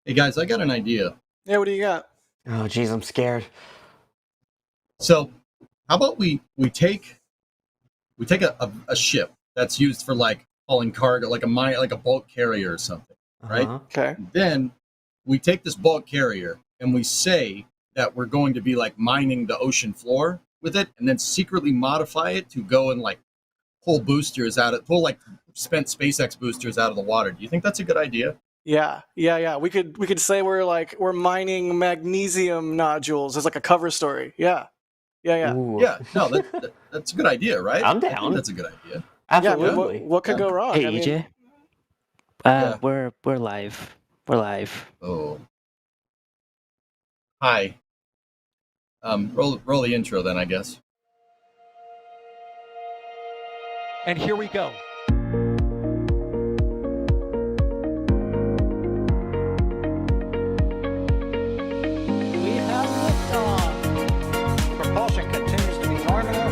Hey guys, I got an idea. Yeah, what do you got? Oh, geez, I'm scared. So, how about we take a ship that's used for like hauling cargo, like a bulk carrier or something, right? Okay. Then we take this bulk carrier and we say that we're going to be like mining the ocean floor with it, and then secretly modify it to go and like pull like spent SpaceX boosters out of the water. Do you think that's a good idea? Yeah. We could say we're mining magnesium nodules as like a cover story. Yeah. Ooh. Yeah, no, that's a good idea, right? I'm I think down. that's a good idea. Absolutely. What could go wrong? Hey, I mean, EJ. Yeah. We're live. We're live. Oh, hi. Roll the intro then, I guess. And here we go. We have liftoff. Propulsion continues to be normal.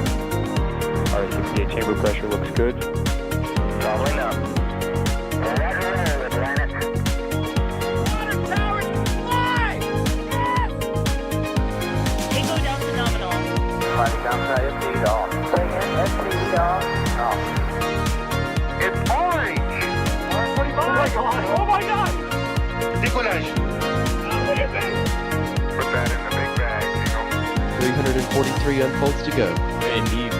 R68 chamber pressure looks good. Following up. Roger, planet. Water towers fly! Yes! Tango down to nominal. Fighting downside FD off. Bring in FD off. It's orange! R45! Oh my god! Oh my god! Decollage. Look at this! Put that in the big bag, 343 unfolds to go. Indeed.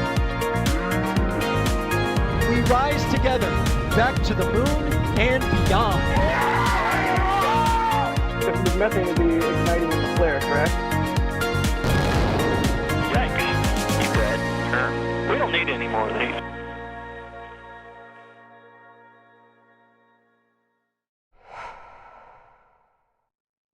We rise together, back to the moon and beyond. there's methane to be igniting in the flare, correct? Yikes. You good? We don't need any more of these.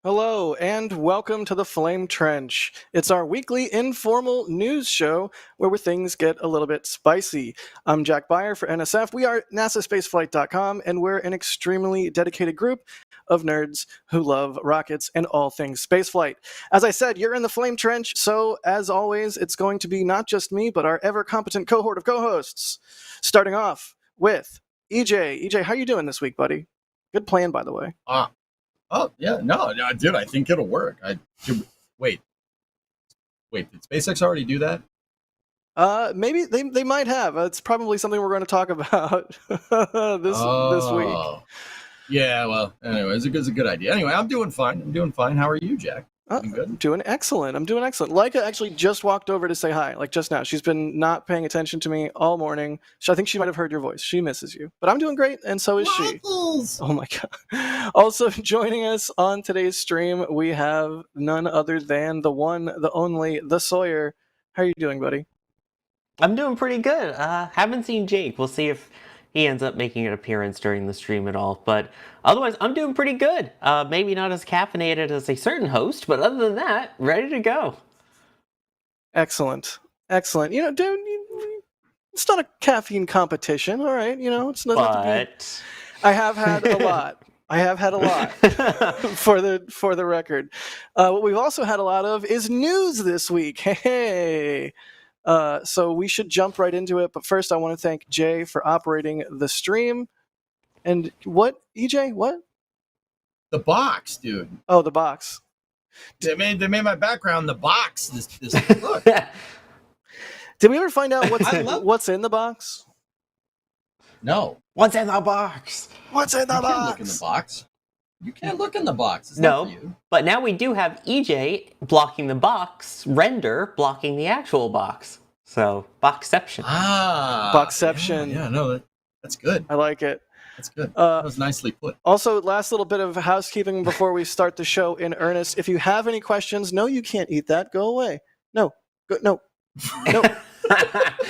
Hello, and welcome to the Flame Trench. It's our weekly informal news show where things get a little bit spicy. I'm Jack Beyer for NSF. We are NASASpaceflight.com, and we're an extremely dedicated group of nerds who love rockets and all things spaceflight. As I said, you're in the Flame Trench, so as always, it's going to be not just me, but our ever-competent cohort of co-hosts. Starting off with EJ. EJ, how you doing this week, buddy? Good plan, by the way. Oh yeah, no, dude, I think it'll work. Wait, did SpaceX already do that? Maybe they might have. It's probably something we're going to talk about this week. Yeah, well, anyway, it's a good idea. Anyway, I'm doing fine. How are you, Jack? I'm doing excellent. Leica actually just walked over to say hi, like just now. She's been not paying attention to me all morning. So I think she might have heard your voice. She misses you. But I'm doing great, and so is she. Oh my god. Also joining us on today's stream, we have none other than the one, the only, the Sawyer. How are you doing, buddy? I'm doing pretty good. Haven't seen Jake. We'll see if he ends up making an appearance during the stream at all. But otherwise, I'm doing pretty good. Maybe not as caffeinated as a certain host, but other than that, ready to go. Excellent. You know, dude, it's not a caffeine competition, all right? You know, it's not. But I have had a lot. for the record. What we've also had a lot of is news this week. Hey. So we should jump right into it. But first, I want to thank Jay for operating the stream. And what, EJ? What? The box, dude. Oh, the box. They made my background the box. This look. Did we ever find out what's in the box? No. What's in the box? What's in the You box? can't look in the box. You can't look in the box. It's not for you. But now we do have EJ blocking the box, Render blocking the actual box. So, boxception. Boxception. Yeah, no, that's good. I like it. That's good. That was nicely put. Also, last little bit of housekeeping before we start the show in earnest. If you have any questions, no, you can't eat that. Go away. No.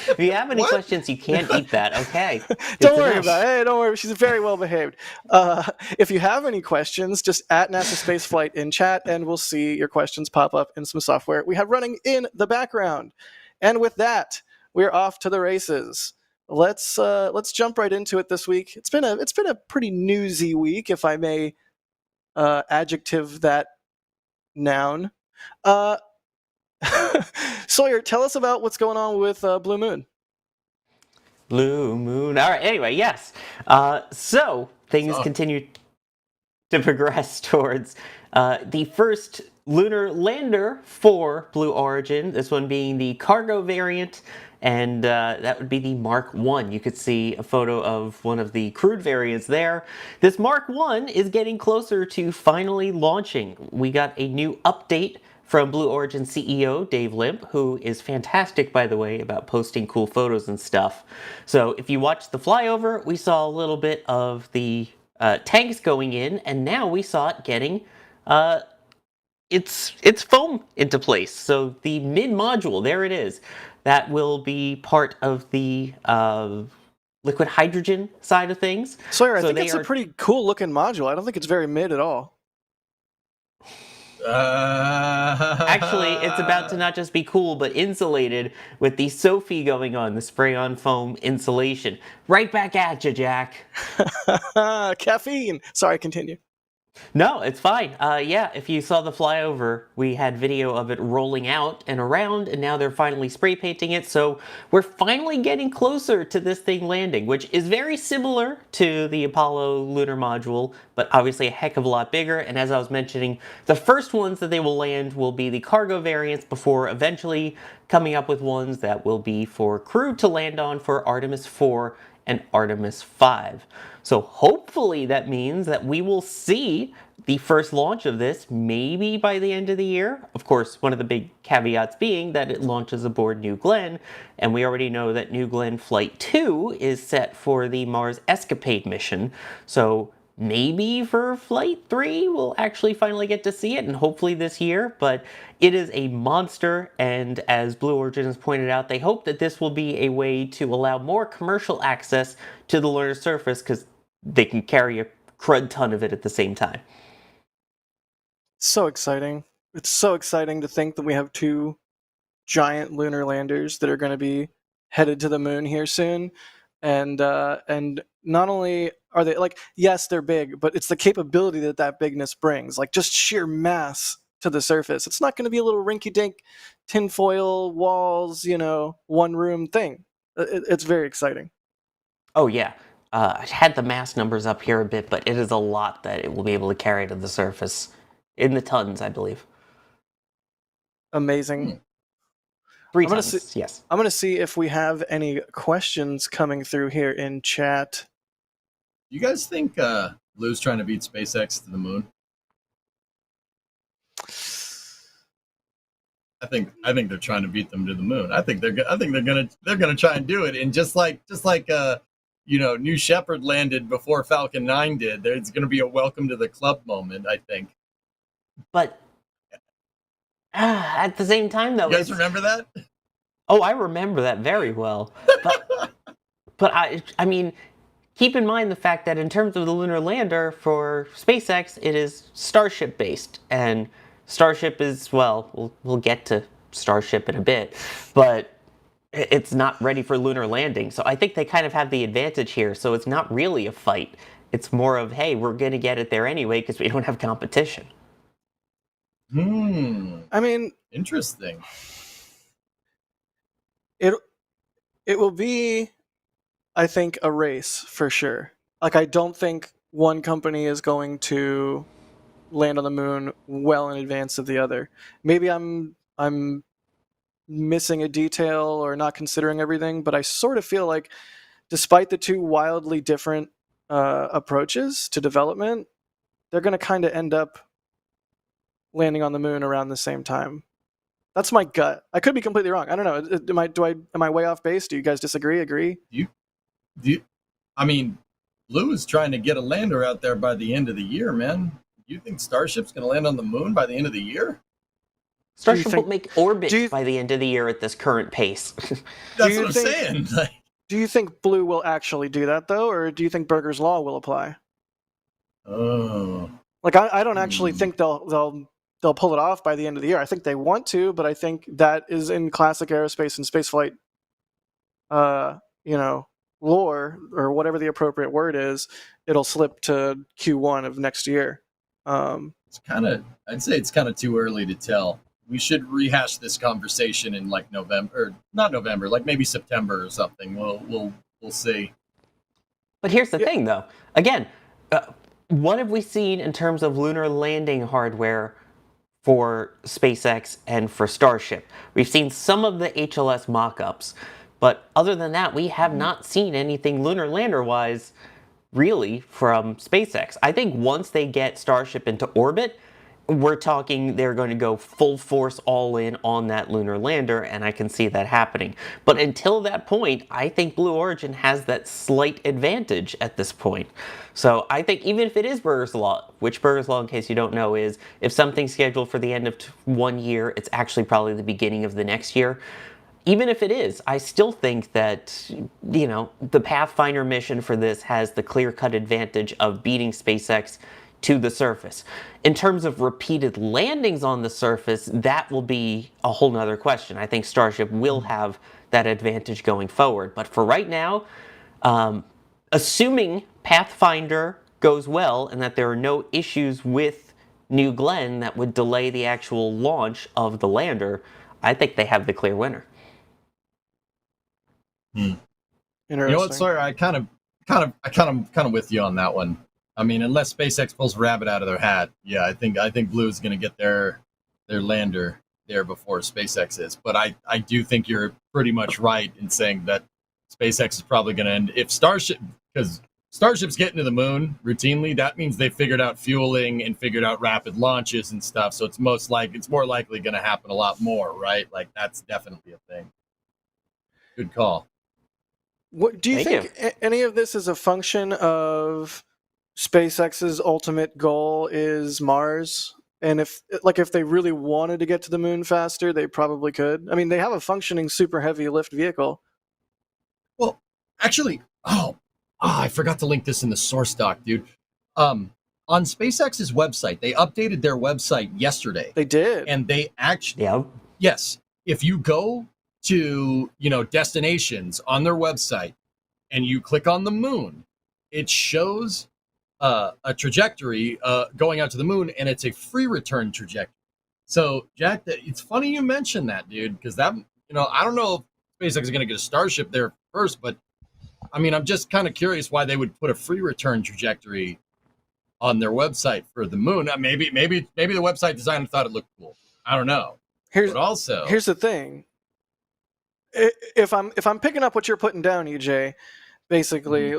If you have any questions, you can't eat that. Okay. Don't worry about it. Hey, don't worry. She's very well behaved. If you have any questions, just at NASASpaceflight in chat, and we'll see your questions pop up in some software we have running in the background. And with that, we're off to the races. Let's jump right into it this week. It's been a pretty newsy week, if I may adjective that noun. Sawyer, tell us about what's going on with Blue Moon. Blue Moon. All right. Anyway, yes. So things continue. to progress towards the first lunar lander for Blue Origin, this one being the cargo variant, and that would be the Mark 1. You could see a photo of one of the crewed variants there. This Mark 1 is getting closer to finally launching. We got a new update from Blue Origin CEO Dave Limp, who is fantastic, by the way, about posting cool photos and stuff. So if you watched the flyover, we saw a little bit of the tanks going in, and now we saw it getting its foam into place. So the mid module, there it is. That will be part of the liquid hydrogen side of things. Sawyer, I think it's a pretty cool looking module. I don't think it's very mid at all. Actually, it's about to not just be cool, but insulated with the Sophie going on, the spray-on foam insulation. Right back at you, Jack. Caffeine. Sorry, continue. No, it's fine. Yeah, if you saw the flyover, we had video of it rolling out and around, and now they're finally spray painting it. So we're finally getting closer to this thing landing, which is very similar to the Apollo lunar module, but obviously a heck of a lot bigger. And as I was mentioning, the first ones that they will land will be the cargo variants before eventually coming up with ones that will be for crew to land on for Artemis 4 and Artemis 5. So hopefully that means that we will see the first launch of this maybe by the end of the year. Of course, one of the big caveats being that it launches aboard New Glenn, and we already know that New Glenn Flight 2 is set for the Mars Escapade mission. So maybe for Flight 3 we'll actually finally get to see it, and hopefully this year, but it is a monster, and as Blue Origin has pointed out, they hope that this will be a way to allow more commercial access to the lunar surface, because they can carry a crud ton of it at the same time. So exciting. It's so exciting to think that we have two giant lunar landers that are going to be headed to the moon here soon. And not only are they, like, yes, they're big, but it's the capability that that bigness brings, like just sheer mass to the surface. It's not going to be a little rinky-dink tinfoil walls, one room thing. It's very exciting. Oh yeah. I had the mass numbers up here a bit, but it is a lot that it will be able to carry to the surface. In the tons, I believe. Amazing. 3 tons, yes. I'm going to see if we have any questions coming through here in chat. You guys think Blue's trying to beat SpaceX to the moon? I think they're trying to beat them to the moon. I think they're gonna try and do it. And just like New Shepard landed before Falcon 9 did. There's gonna be a welcome to the club moment, I think. But at the same time, though, you guys remember that? Oh, I remember that very well. But I mean, keep in mind the fact that in terms of the lunar lander for SpaceX, it is Starship based, and Starship is, well, we'll get to Starship in a bit, but it's not ready for lunar landing. So I think they kind of have the advantage here. So it's not really a fight. It's more of, hey, we're going to get it there anyway because we don't have competition. I mean, interesting. It will be, I think, a race for sure. Like, I don't think one company is going to land on the moon well in advance of the other. Maybe I'm missing a detail or not considering everything, but I sort of feel like, despite the two wildly different approaches to development, they're going to kind of end up landing on the moon around the same time. That's my gut. I could be completely wrong. I don't know. Am I way off base? Do you guys disagree? Agree? I mean, Blue is trying to get a lander out there by the end of the year, man. Do you think Starship's going to land on the moon by the end of the year? Starship will make orbit by the end of the year at this current pace. That's what I'm saying. Do you think Blue will actually do that, though, or do you think Berger's Law will apply? Oh. Like, I don't actually think they'll pull it off by the end of the year. I think they want to, but I think that is in classic aerospace and spaceflight, lore, or whatever the appropriate word is. It'll slip to Q1 of next year. I'd say it's kind of too early to tell. We should rehash this conversation in like November, or not November, like maybe September or something. We'll see. But here's the thing, though. Again, what have we seen in terms of lunar landing hardware for SpaceX and for Starship? We've seen some of the HLS mock-ups, but other than that, we have not seen anything lunar lander-wise really from SpaceX. I think once they get Starship into orbit, we're talking they're going to go full force all in on that lunar lander, and I can see that happening. But until that point, I think Blue Origin has that slight advantage at this point. So I think even if it is Burger's Law, which Burger's Law, in case you don't know, is if something's scheduled for the end of 1 year, it's actually probably the beginning of the next year. Even if it is, I still think that, the Pathfinder mission for this has the clear-cut advantage of beating SpaceX to the surface. In terms of repeated landings on the surface, that will be a whole nother question. I think Starship will have that advantage going forward. But for right now, assuming Pathfinder goes well and that there are no issues with New Glenn that would delay the actual launch of the lander, I think they have the clear winner. You know what, Sawyer? I kind of with you on that one. I mean, unless SpaceX pulls a rabbit out of their hat, yeah, I think Blue is going to get their lander there before SpaceX is. But I do think you're pretty much right in saying that SpaceX is probably going to end if Starship, because Starship's getting to the moon routinely. That means they figured out fueling and figured out rapid launches and stuff. So it's more likely going to happen a lot more, right? Like that's definitely a thing. Good call. What do you think? Any of this is a function of SpaceX's ultimate goal is Mars? And if they really wanted to get to the moon faster, they probably could. I mean, they have a functioning super heavy lift vehicle. Well, actually, I forgot to link this in the source doc, dude. On SpaceX's website, they updated their website yesterday. They did. And they actually, yeah. Yes, if you go to, destinations on their website and you click on the moon, it shows a trajectory going out to the moon, and it's a free return trajectory. So, Jack, it's funny you mentioned that, dude, because that, I don't know if SpaceX is going to get a Starship there first, but I mean, I'm just kind of curious why they would put a free return trajectory on their website for the moon. Maybe the website designer thought it looked cool. I don't know. Here's the thing. If I'm picking up what you're putting down, EJ, basically,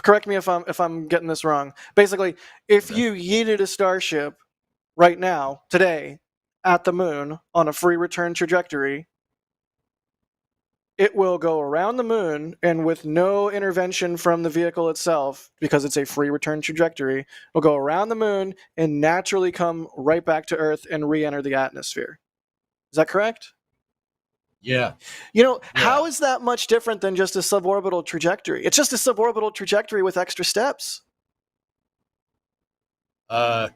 correct me if I'm getting this wrong. Basically, if you yeeted a Starship right now, today, at the moon on a free return trajectory, it will go around the moon, and with no intervention from the vehicle itself, because it's a free return trajectory, will go around the moon and naturally come right back to Earth and re-enter the atmosphere. Is that correct? Yeah. How is that much different than just a suborbital trajectory? It's just a suborbital trajectory with extra steps.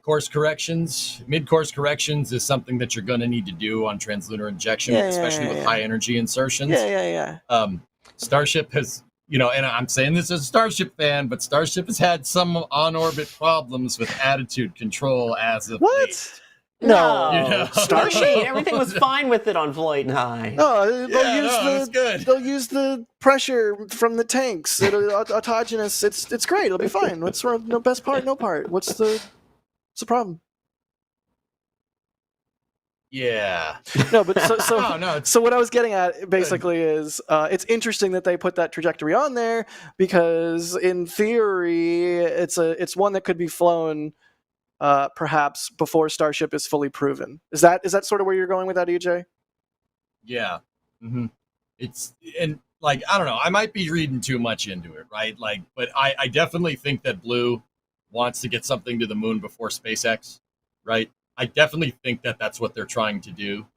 Course corrections, mid-course corrections is something that you're going to need to do on translunar injection, especially with high energy insertions. Starship has, and I'm saying this as a Starship fan, but Starship has had some on-orbit problems with attitude control as of late. No, Starship. Everything was fine with it on Flight 9. No, they'll use the pressure from the tanks. Autogenous. It's great. It'll be fine. What's wrong? No best part, no part. What's the problem? Yeah. No, but so what I was getting at basically is it's interesting that they put that trajectory on there because in theory it's one that could be flown perhaps before Starship is fully proven. Is that sort of where you're going with that, EJ? Yeah. Mm-hmm. I don't know. I might be reading too much into it, right? But I definitely think that Blue wants to get something to the moon before SpaceX, right? I definitely think that that's what they're trying to do,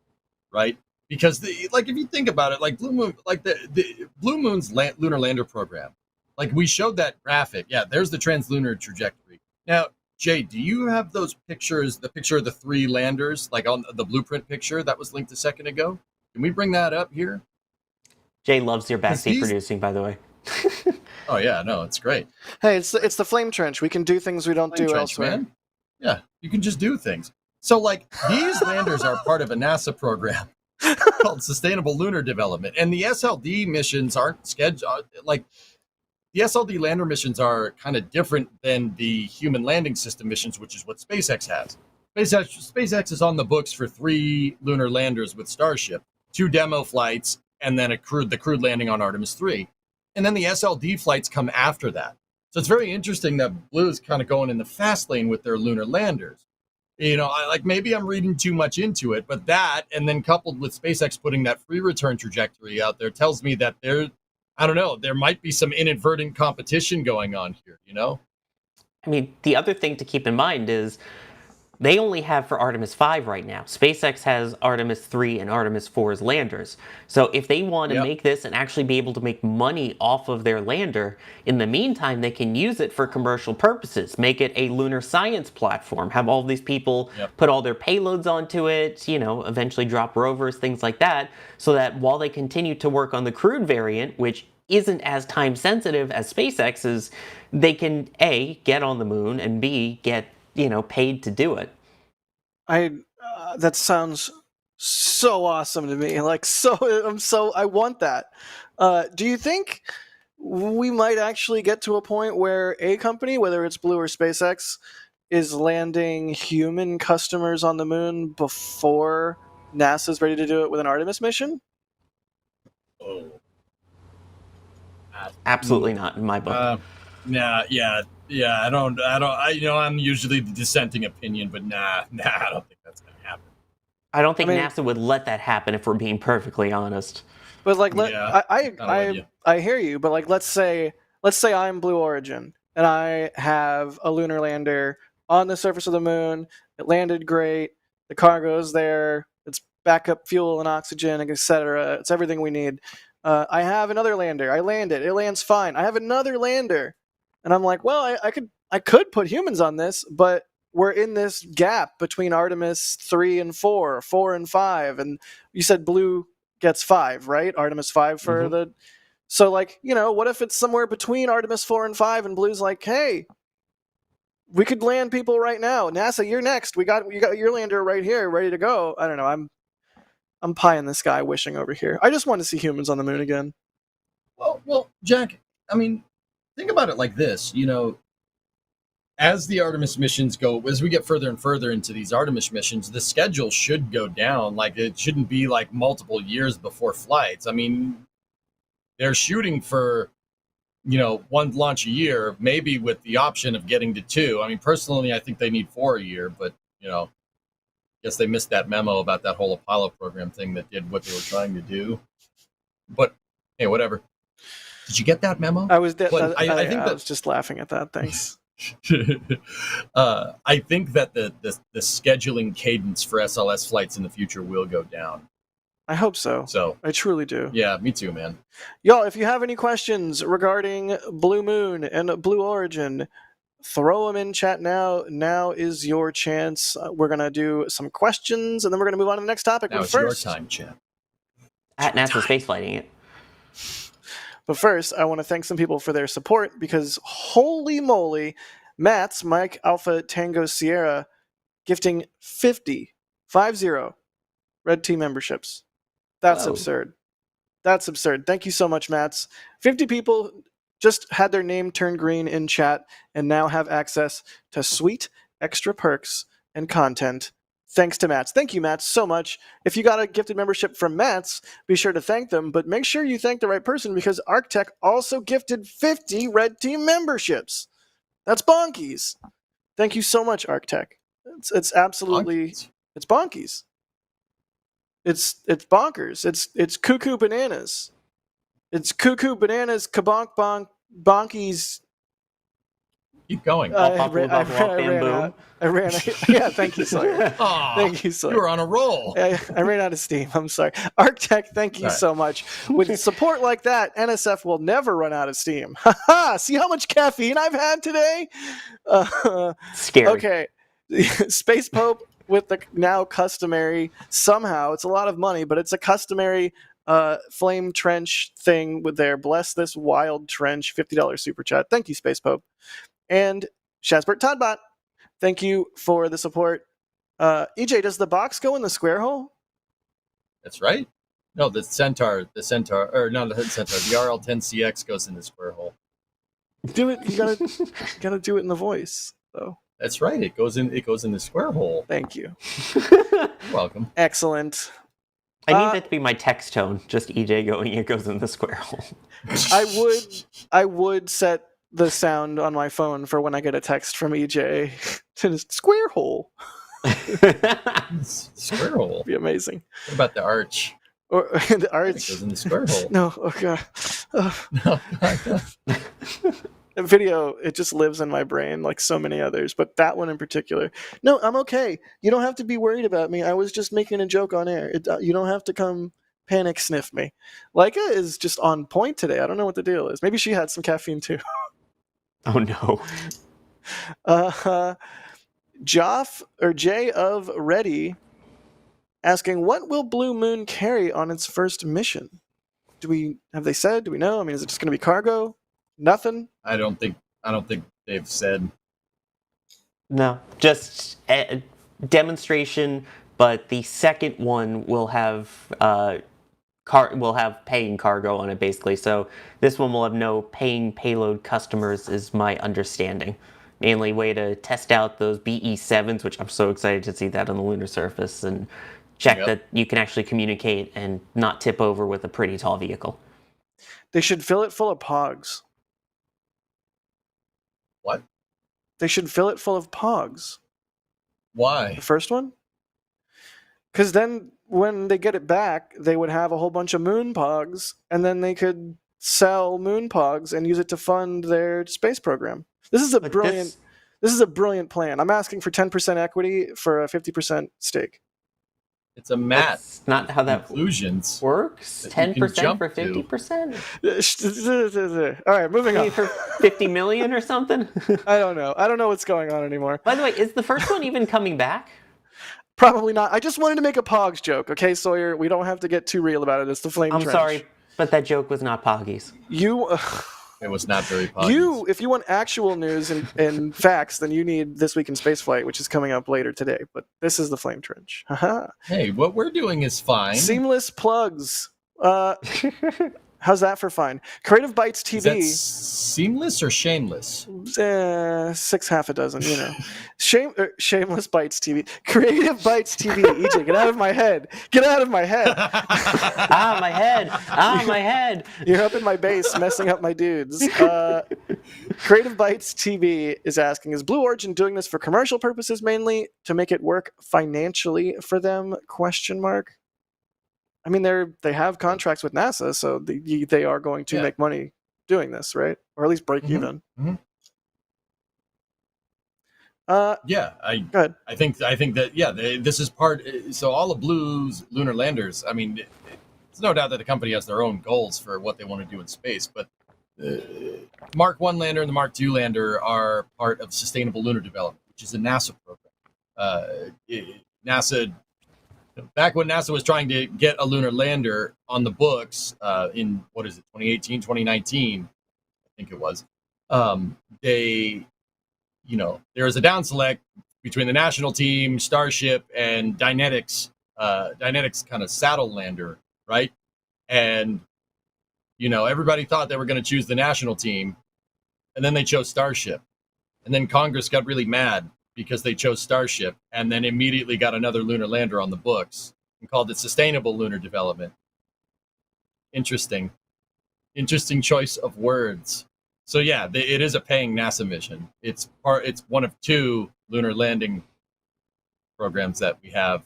right? Because if you think about it, Blue Moon, the Blue Moon's lunar lander program, we showed that graphic. Yeah, there's the translunar trajectory. Now, Jay, do you have those pictures, the picture of the 3 landers, on the blueprint picture that was linked a second ago? Can we bring that up here? Jay loves your backseat producing, by the way. Oh, yeah, no, it's great. Hey, it's the flame trench. We can do things we don't do elsewhere. Man. Yeah, you can just do things. So, these landers are part of a NASA program called Sustainable Lunar Development. And the SLD missions aren't scheduled, the SLD lander missions are kind of different than the human landing system missions, which is what SpaceX has. SpaceX is on the books for 3 lunar landers with Starship, 2 demo flights, and then the crewed landing on Artemis 3. And then the SLD flights come after that. So it's very interesting that Blue is kind of going in the fast lane with their lunar landers. Maybe I'm reading too much into it, but that, and then coupled with SpaceX putting that free return trajectory out there, tells me that there might be some inadvertent competition going on here, I mean, the other thing to keep in mind is they only have for Artemis 5 right now. SpaceX has Artemis 3 and Artemis 4's landers. So if they want to make this and actually be able to make money off of their lander, in the meantime, they can use it for commercial purposes. Make it a lunar science platform. Have all these people put all their payloads onto it, eventually drop rovers, things like that, so that while they continue to work on the crewed variant, which isn't as time sensitive as SpaceX's, they can A, get on the moon, and B, get paid to do it. That sounds so awesome to me. I want that. Do you think we might actually get to a point where a company, whether it's Blue or SpaceX, is landing human customers on the moon before NASA's ready to do it with an Artemis mission? Oh. Absolutely not in my book. I'm usually the dissenting opinion, but I don't think that's going to happen. I don't think NASA would let that happen if we're being perfectly honest. But I hear you, but let's say I'm Blue Origin and I have a lunar lander on the surface of the moon. It landed great. The cargo's there. It's backup fuel and oxygen, etc. It's everything we need. I have another lander. I land it. It lands fine. I have another lander. And I'm like, well, I could put humans on this, but we're in this gap between Artemis 3 and 4, 4 and 5. And you said Blue gets 5, right? Artemis 5 for the... So, what if it's somewhere between Artemis 4 and 5 and Blue's like, hey, we could land people right now. NASA, you're next. You got your lander right here, ready to go. I don't know. I'm pie in the sky wishing over here. I just want to see humans on the moon again. Well, Jack, I mean, think about it like this, as the Artemis missions go, as we get further and further into these Artemis missions, the schedule should go down. It shouldn't be multiple years before flights. I mean, they're shooting for, 1 launch a year, maybe with the option of getting to 2. I mean, personally, I think they need 4 a year, but, guess they missed that memo about that whole Apollo program thing that did what they were trying to do. But, hey, whatever. Did you get that memo? I was just laughing at that. Thanks. I think that the scheduling cadence for SLS flights in the future will go down. I hope so. So I truly do. Yeah, me too, man. Y'all, if you have any questions regarding Blue Moon and Blue Origin, throw them in chat now. Now is your chance. We're going to do some questions, and then we're going to move on to the next topic. Now it's your time, chat. At NASA Spaceflighting it. But first, I want to thank some people for their support, because holy moly, Matt's Mike Alpha Tango Sierra gifting 50 Red Team memberships. That's absurd. That's absurd. Thank you so much, Matts. 50 people just had their name turned green in chat and now have access to sweet extra perks and content. Thanks to Matts. Thank you, Matts, so much. If you got a gifted membership from Matts, be sure to thank them, but make sure you thank the right person, because ArcTech also gifted 50 Red Team memberships. That's bonkies. Thank you so much, ArcTech. It's absolutely bonkies. It's bonkies. It's bonkers. It's cuckoo bananas. It's cuckoo bananas, kabonk bonk bonkies. Keep going. I ran out. Yeah, thank you, Sawyer. Thank you, Sawyer. You were on a roll. I ran out of steam. I'm sorry. ArcTech, thank you so much. With support like that, NSF will never run out of steam. See how much caffeine I've had today? Scary. Okay. Space Pope with the now customary, somehow, it's a lot of money, but it's a customary flame trench thing with their bless this wild trench $50 super chat. Thank you, Space Pope. And Shazbert Toddbot, thank you for the support. EJ, does the box go in the square hole? That's right. No, the Centaur, or not the Centaur, the RL-10CX goes in the square hole. Do it. You gotta do it in the voice, though. That's right. It goes in the square hole. Thank you. You're welcome. Excellent. I need that to be my text tone. Just EJ going, it goes in the square hole. I would set the sound on my phone for when I get a text from EJ to the square hole. Square hole. Be amazing. What about the arch? Or the It arch. goes in the square hole. No, okay. No, The video, it just lives in my brain like so many others, but that one in particular. No, I'm okay. You don't have to be worried about me. I was just making a joke on air. You don't have to come panic sniff me. Leica is just on point today. I don't know what the deal is. Maybe she had some caffeine too. Oh no. Joff or Jay of Ready asking, what will Blue Moon carry on its first mission? Have they said? Do we know? I mean, is it just going to be cargo? Nothing? I don't think they've said. No, just a demonstration. But the second one will have paying cargo on it, basically. So this one will have no paying payload customers, is my understanding. Mainly way to test out those BE-7s, which I'm so excited to see that on the lunar surface and check that you can actually communicate and not tip over with a pretty tall vehicle. They should fill it full of pogs. What? They should fill it full of pogs. Why? The first one? Because then when they get it back, they would have a whole bunch of moon pogs, and then they could sell moon pogs and use it to fund their space program. This is a brilliant plan. I'm asking for 10% equity for a 50% stake. It's a mat. That's not how that conclusions works. 10% for 50%? All right, moving on. For 50 million or something? I don't know. I don't know what's going on anymore. By the way, is the first one even coming back? Probably not. I just wanted to make a Pogs joke, okay, Sawyer? We don't have to get too real about it. It's the Flame Trench. I'm sorry, but that joke was not Poggies. It was not very positive. If you want actual news and facts, then you need This Week in Spaceflight, which is coming up later today. But this is the Flame Trench. Hey, what we're doing is fine. Seamless plugs. How's that for fine? Creative Bytes TV. Is that seamless or shameless? 6 half a dozen, you know. Shameless Bytes TV. Creative Bytes TV. EJ, get out of my head. Get out of my head. My head. My head. You're up in my base messing up my dudes. Creative Bytes TV is asking, is Blue Origin doing this for commercial purposes mainly to make it work financially for them? ? I mean, they have contracts with NASA, so they are going to make money doing this, right? Or at least break even. Mm-hmm. Go ahead. I think that this is part. So all of Blue's lunar landers. I mean, there's no doubt that the company has their own goals for what they want to do in space, but Mark I lander and the Mark II lander are part of Sustainable Lunar Development, which is a NASA program. NASA. Back when NASA was trying to get a lunar lander on the books in, 2018, 2019, I think it was, there was a down select between the national team, Starship, and Dynetics kind of saddle lander, right? And, everybody thought they were going to choose the national team, and then they chose Starship. And then Congress got really mad because they chose Starship, and then immediately got another lunar lander on the books and called it Sustainable Lunar Development. Interesting choice of words. So yeah, it is a paying NASA mission. It's one of 2 lunar landing programs that we have,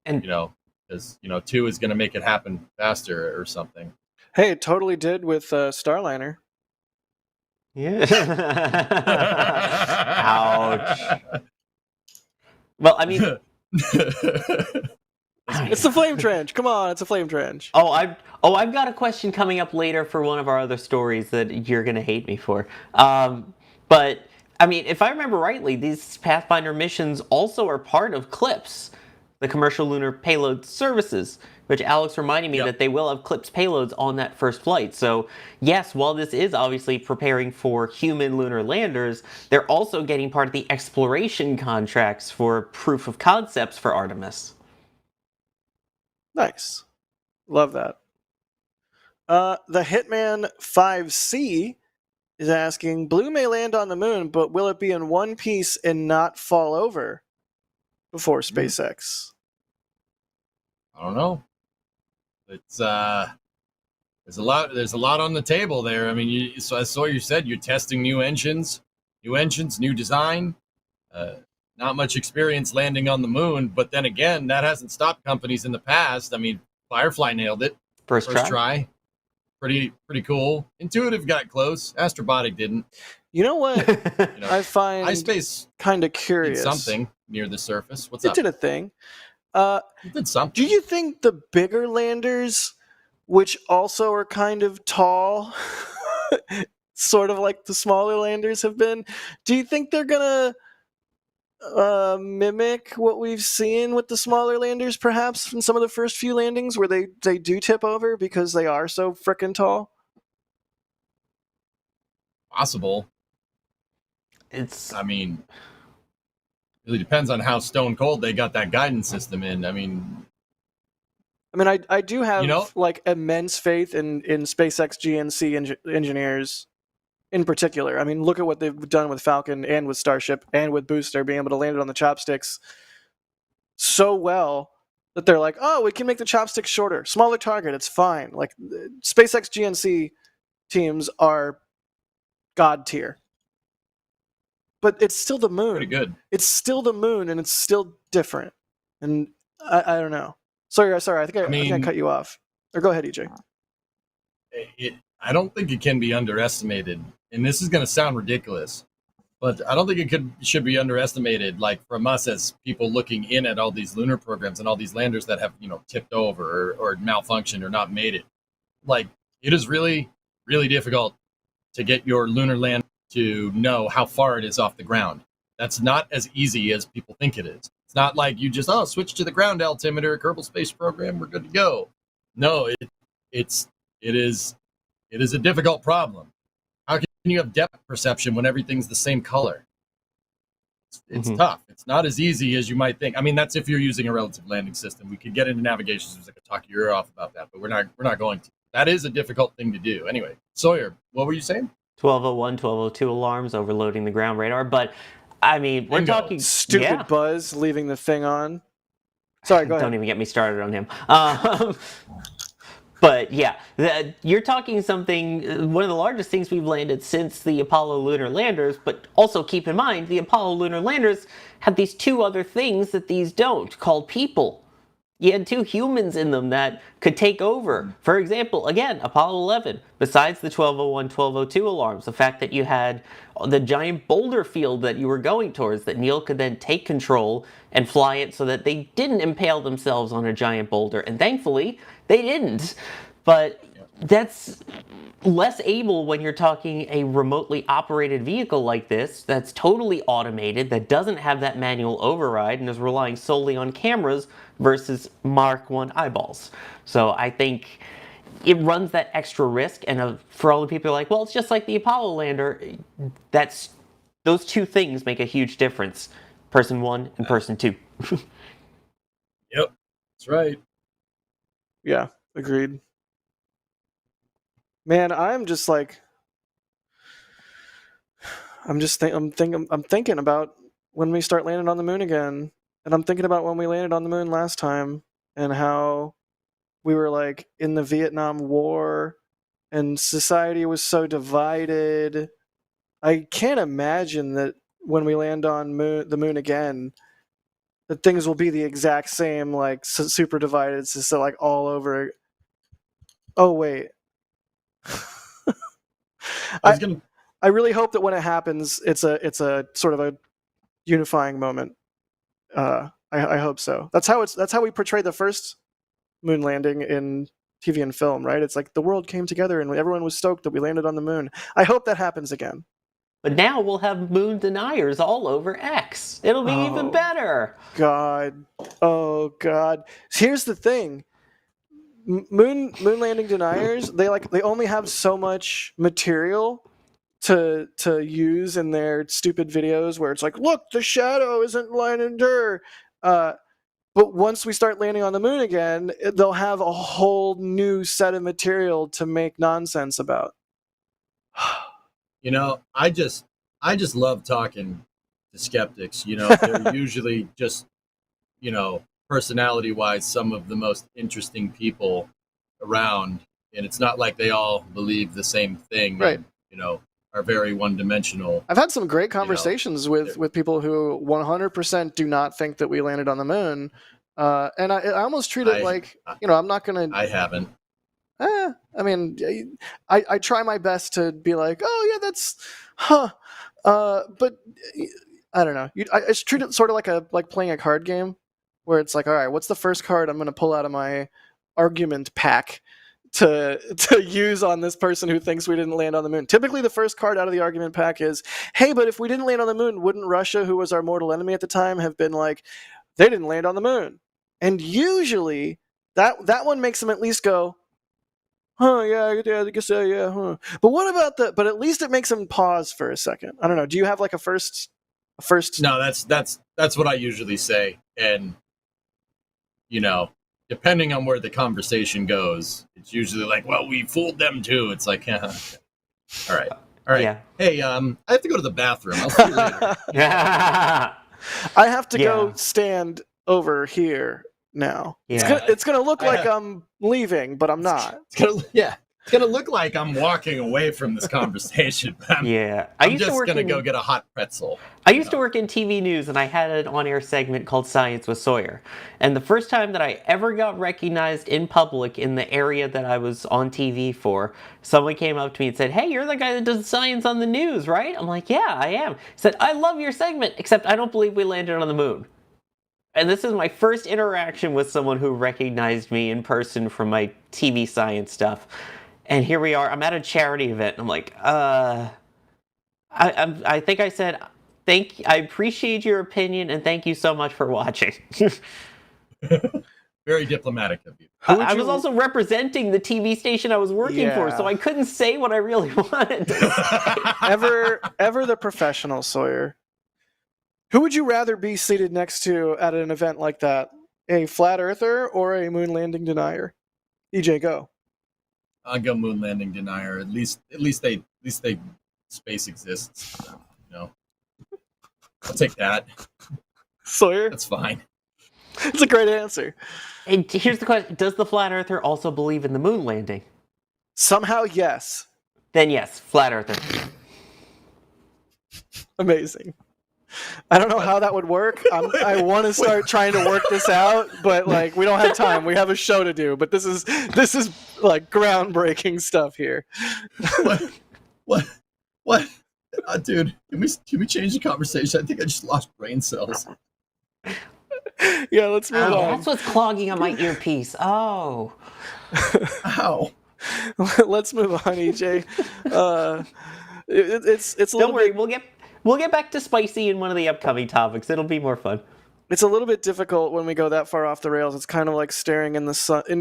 and because 2 is going to make it happen faster or something. Hey, it totally did with Starliner. Yeah. Ouch. Well, I mean, it's the Flame Trench. Come on, it's a Flame Trench. I've got a question coming up later for one of our other stories that you're gonna hate me for. But I mean, if I remember rightly, these Pathfinder missions also are part of CLIPS, the Commercial Lunar Payload Services, which Alex reminded me that they will have CLIPS payloads on that first flight. So yes, while this is obviously preparing for human lunar landers, they're also getting part of the exploration contracts for proof of concepts for Artemis. Nice. Love that. The Hitman 5C is asking, Blue may land on the moon, but will it be in one piece and not fall over before SpaceX? I don't know. It's there's a lot on the table there. I mean, so I saw you said you're testing new engines, new design. Not much experience landing on the moon, but then again, that hasn't stopped companies in the past. I mean, Firefly nailed it First try. Pretty cool. Intuitive got close. Astrobotic didn't. You know what You know, I find iSpace kind of did curious? something near the surface. What's It up? did a thing. It did something. Do you think the bigger landers, which also are kind of tall, sort of like the smaller landers have been, do you think they're gonna mimic what we've seen with the smaller landers, perhaps in some of the first few landings, where they do tip over because they are so frickin' tall? Possible. It's I mean, really depends on how stone cold they got that guidance system in. I mean, I do have You know- like immense faith in SpaceX GNC engineers in particular. I mean, look at what they've done with Falcon and with Starship and with Booster, being able to land it on the chopsticks so well that they're like, oh, we can make the chopsticks shorter, smaller target, it's fine. Like, SpaceX GNC teams are god tier. But it's still the moon. pretty good. It's still the moon, and it's still different. And I don't know. Sorry. I think I mean- cut you off. Or go ahead, EJ. I don't think it can be underestimated, and this is going to sound ridiculous, but I don't think it should be underestimated. Like, from us as people looking in at all these lunar programs and all these landers that have tipped over or malfunctioned or not made it. Like, it is really, really difficult to get your lunar land to know how far it is off the ground. That's not as easy as people think it is. It's not like you just switch to the ground altimeter, Kerbal Space Program, we're good to go. No, it is a difficult problem. How can you have depth perception when everything's the same color? It's tough. It's not as easy as you might think. I mean, that's if you're using a relative landing system. We could get into navigation systems. I could talk your ear off about that, but we're not going to. That is a difficult thing to do. Anyway, Sawyer, what were you saying? 1201, 1202 alarms overloading the ground radar, but I mean, we're Bingo. talking Stupid Buzz leaving the thing on. Sorry, go ahead. Don't even get me started on him. But yeah, you're talking something, one of the largest things we've landed since the Apollo lunar landers, but also keep in mind, the Apollo lunar landers have these two other things that these don't, called people. You had two humans in them that could take over. For example, again, Apollo 11, besides the 1201, 1202 alarms, the fact that you had the giant boulder field that you were going towards, that Neil could then take control and fly it so that they didn't impale themselves on a giant boulder. And thankfully, they didn't. But that's less able when you're talking a remotely operated vehicle like this that's totally automated, that doesn't have that manual override and is relying solely on cameras versus Mark 1 eyeballs. So I think it runs that extra risk, and for all the people who are like, well, it's just like the Apollo lander, those two things make a huge difference. Person 1 and person 2. Yep, that's right. Yeah, agreed. Man, I'm just like, I'm thinking about when we start landing on the moon again, and I'm thinking about when we landed on the moon last time and how we were like in the Vietnam War and society was so divided. I can't imagine that when we land on the moon again, that things will be the exact same, like super divided, so like all over. Oh wait. I really hope that when it happens, it's a sort of a unifying moment. I hope so. That's how we portray the first moon landing in TV and film, right? It's like the world came together and everyone was stoked that we landed on the moon. I hope that happens again. But now we'll have moon deniers all over X. It'll be even better. God. Oh God. Here's the thing. Moon landing deniers, they only have so much material to use in their stupid videos where it's like, look, the shadow isn't landing her. But once we start landing on the moon again, they'll have a whole new set of material to make nonsense about. You know, I just love talking to skeptics. You know, they're usually just, you know, personality wise, some of the most interesting people around. And it's not like they all believe the same thing. Right. And, you know, are very one dimensional. I've had some great conversations with people who 100% do not think that we landed on the moon. And I almost treat it like, you know, I'm not going to. I haven't. I mean, I try my best to be like, oh, yeah, that's. Huh. But I don't know. I just treat it sort of like playing a card game where it's like, all right, what's the first card I'm going to pull out of my argument pack to use on this person who thinks we didn't land on the moon. Typically, the first card out of the argument pack is, hey, but if we didn't land on the moon, wouldn't Russia, who was our mortal enemy at the time, have been like, they didn't land on the moon? And usually, that one makes them at least go, huh, yeah, I guess, yeah, huh. But what about the? But at least it makes them pause for a second. I don't know. Do you have like a first? No, that's what I usually say, and you know, depending on where the conversation goes, it's usually like, well, we fooled them too. It's like, yeah, all right. Yeah. Hey, I have to go to the bathroom. I'll see you later. Yeah. I have to go stand over here now. Yeah. It's gonna look like I'm leaving, but I'm not. It's gonna look like I'm walking away from this conversation. Yeah. I'm just gonna go get a hot pretzel. I used to work in TV news, and I had an on-air segment called Science with Sawyer. And the first time that I ever got recognized in public in the area that I was on TV for, someone came up to me and said, hey, you're the guy that does science on the news, right? I'm like, yeah, I am. He said, I love your segment, except I don't believe we landed on the moon. And this is my first interaction with someone who recognized me in person from my TV science stuff. And here we are. I'm at a charity event. And I'm like, I think I said, I appreciate your opinion and thank you so much for watching. Very diplomatic of you. I was also representing the TV station I was working for, so I couldn't say what I really wanted to say. Ever the professional, Sawyer. Who would you rather be seated next to at an event like that? A flat earther or a moon landing denier? EJ, go. I'll go moon landing denier. At least they space exists. You know, I'll take that. Sawyer, that's fine. It's a great answer. And here's the question: does the flat earther also believe in the moon landing? Somehow, yes. Then yes, flat earther. Amazing. I don't know how that would work. I want to start trying to work this out, but like we don't have time. We have a show to do. But this is like groundbreaking stuff here. What? Dude, can we change the conversation? I think I just lost brain cells. Yeah, let's move on. That's what's clogging on my earpiece. Oh. Ow. Let's move on, EJ. It's a little Don't worry, we'll get back to spicy in one of the upcoming topics. It'll be more fun. It's a little bit difficult when we go that far off the rails. It's kind of like staring into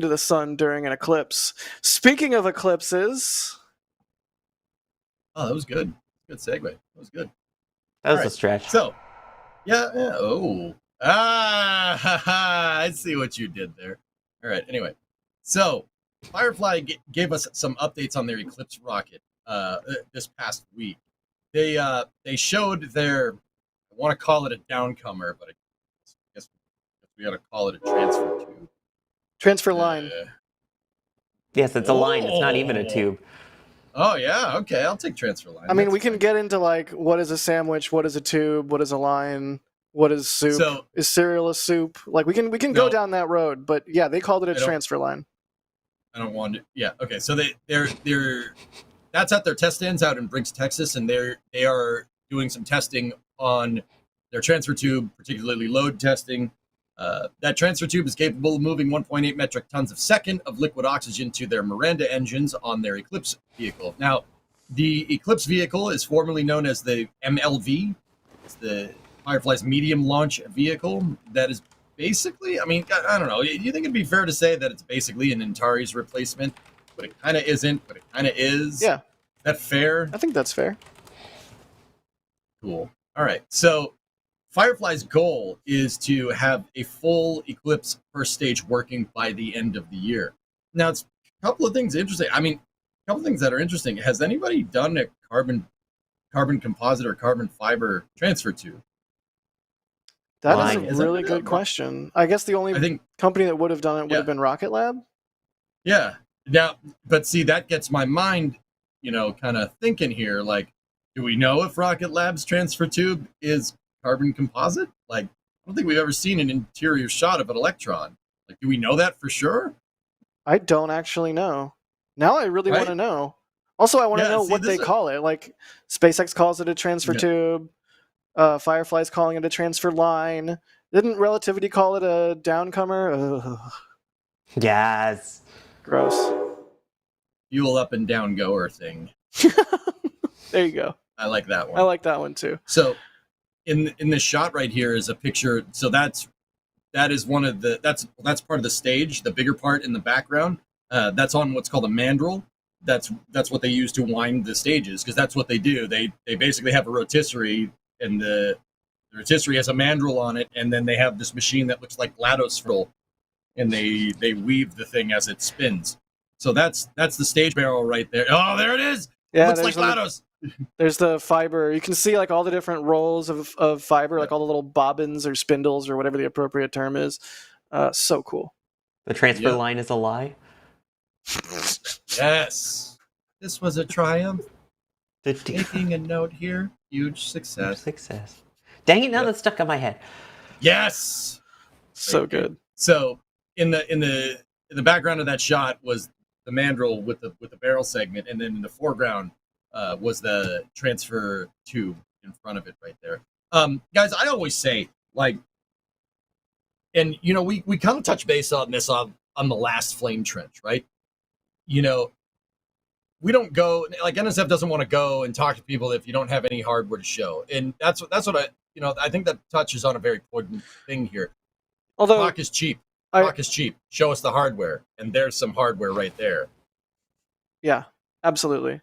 the sun during an eclipse. Speaking of eclipses, that was good. Good segue. That was good. That was a stretch. So, yeah. Oh, I see what you did there. All right. Anyway, so Firefly gave us some updates on their Eclipse rocket this past week. They showed their, I want to call it a downcomer, but I guess we got to call it a transfer tube. Transfer line. Yes, it's a line. It's not even a tube. Oh, yeah. Okay, I'll take transfer line. I mean, we can get into like, what is a sandwich? What is a tube? What is a line? What is soup? So, is cereal a soup? Like, we can go down that road. But yeah, they called it a transfer line. I don't want to. Yeah. Okay. So they're that's at their test stands out in Brinks, Texas, and they are doing some testing on their transfer tube, particularly load testing. That transfer tube is capable of moving 1.8 metric tons a second of liquid oxygen to their Miranda engines on their Eclipse vehicle. Now, the Eclipse vehicle is formerly known as the MLV. It's the Firefly's medium launch vehicle that is basically, I mean, I don't know. Do you think it'd be fair to say that it's basically an Antares replacement? But it kind of isn't, but it kind of is. Yeah. Is that fair? I think that's fair. Cool. All right. So Firefly's goal is to have a full Eclipse first stage working by the end of the year. Now, it's a couple of things interesting. I mean, a couple of things that are interesting. Has anybody done a carbon carbon composite or carbon fiber transfer tube? That Line. is Is a it really good question. I guess the only I think, company that would have done it would have been Rocket Lab. yeah. Now, but see, that gets my mind, kind of thinking here. Like, do we know if Rocket Lab's transfer tube is carbon composite? Like, I don't think we've ever seen an interior shot of an Electron. Like, do we know that for sure? I don't actually know. Now I really Right? want to know. Also, I want to Yeah, know see, what this they is- call it. Like, SpaceX calls it a transfer Yeah. tube. Firefly's calling it a transfer line. Didn't Relativity call it a downcomer? Ugh, Yes. gross. Fuel up and down goer thing. There you go. I like that one. I like that one too. So, in this shot right here is a picture. So that is one of the that's part of the stage. The bigger part in the background. That's on what's called a mandrel. That's what they use to wind the stages, because that's what they do. They basically have a rotisserie, and the rotisserie has a mandrel on it, and then they have this machine that looks like GLaDOS roll, and they weave the thing as it spins. So that's the stage barrel right there. Oh, there it is. Yeah, Looks like there's GLaDOS. there's the fiber. You can see like all the different rolls of fiber, like all the little bobbins or spindles or whatever the appropriate term is. So cool. The transfer Yep. line is a lie. Yes. This was a triumph. The Taking a note here. Huge success. success. Dang it! Now Yep. that's stuck in my head. Yes. So Thank you. good. So in the background of that shot was the mandrel with the barrel segment, and then in the foreground was the transfer tube in front of it right there. Guys, I always say, like, and we kind of touch base on this on the last flame trench, right? We don't go, like, NSF doesn't want to go and talk to people if you don't have any hardware to show, and that's what I think that touches on a very important thing here. Although Talk is cheap. Talk is cheap. Show us the hardware, and there's some hardware right there. yeah, absolutely.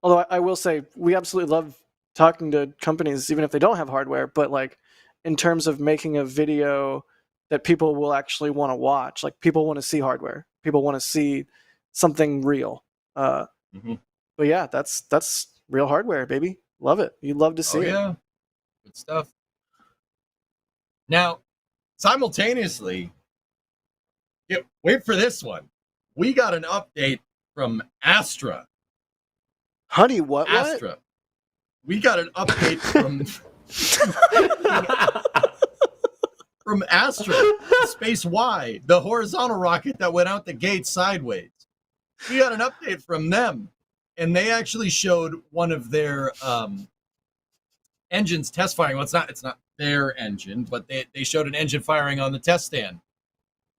Although I will say we absolutely love talking to companies, even if they don't have hardware. But like in terms of making a video that people will actually want to watch, like people want to see hardware, people want to see something real. But yeah, that's real hardware, baby. Love it. You'd love to see it. Yeah, good stuff. Now, simultaneously, wait for this one. We got an update from Astra. Honey, what? Astra. We got an update from Astra, Space Y, the horizontal rocket that went out the gate sideways. We got an update from them, and they actually showed one of their engines test firing. Well, it's not their engine, but they showed an engine firing on the test stand.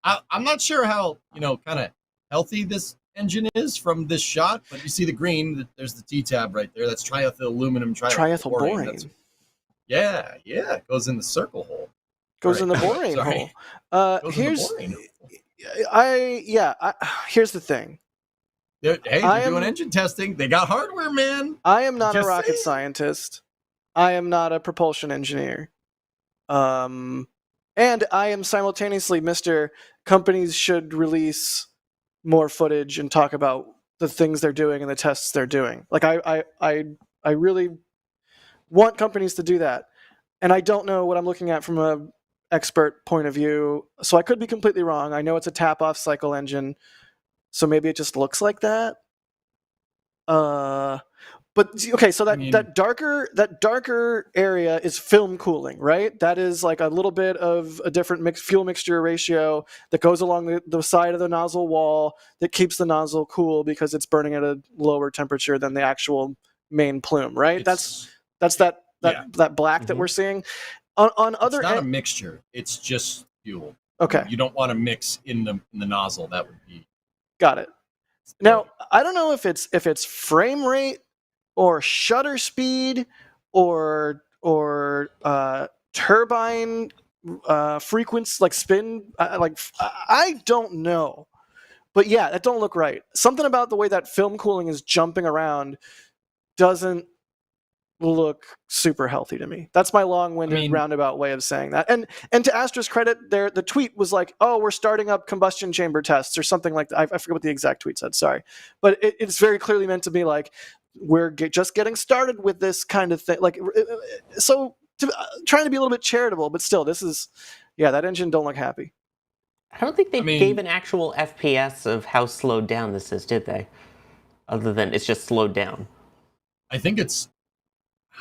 I'm not sure how kind of healthy this engine is from this shot, but you see the green. There's the T-tab right there. That's triethyl aluminum Triethyl borane. Yeah, it goes in the circle hole. Goes Right. in the borane Sorry. hole. Goes in the Here's borane hole. here's the thing. Hey, I they're doing am- engine testing. They got hardware, man. I am not a Just rocket saying. scientist. I am not a propulsion engineer. And I am simultaneously Mr. Companies should release more footage and talk about the things they're doing and the tests they're doing. Like I really want companies to do that. And I don't know what I'm looking at from a expert point of view. So I could be completely wrong. I know it's a tap-off cycle engine, so maybe it just looks like that. But okay, so that darker area is film cooling, right? That is like a little bit of a different fuel mixture ratio that goes along the side of the nozzle wall that keeps the nozzle cool because it's burning at a lower temperature than the actual main plume, right? That's that black that we're seeing. On other it's not a mixture. It's just fuel. Okay. You don't want to mix in the nozzle. That would be Got it. Now, I don't know if it's frame rate or shutter speed or turbine frequency, like spin, I don't know. But yeah, that don't look right. Something about the way that film cooling is jumping around doesn't look super healthy to me. That's my long-winded roundabout way of saying that. And to Astra's credit, the tweet was like, "Oh, we're starting up combustion chamber tests" or something like that. I forget what the exact tweet said. Sorry, but it's very clearly meant to be like, we're just getting started with this kind of thing. Like, so trying to be a little bit charitable, but still, this is, that engine don't look happy. I don't think they I mean- gave an actual FPS of how slowed down this is, did they? Other than it's just slowed down. I think it's,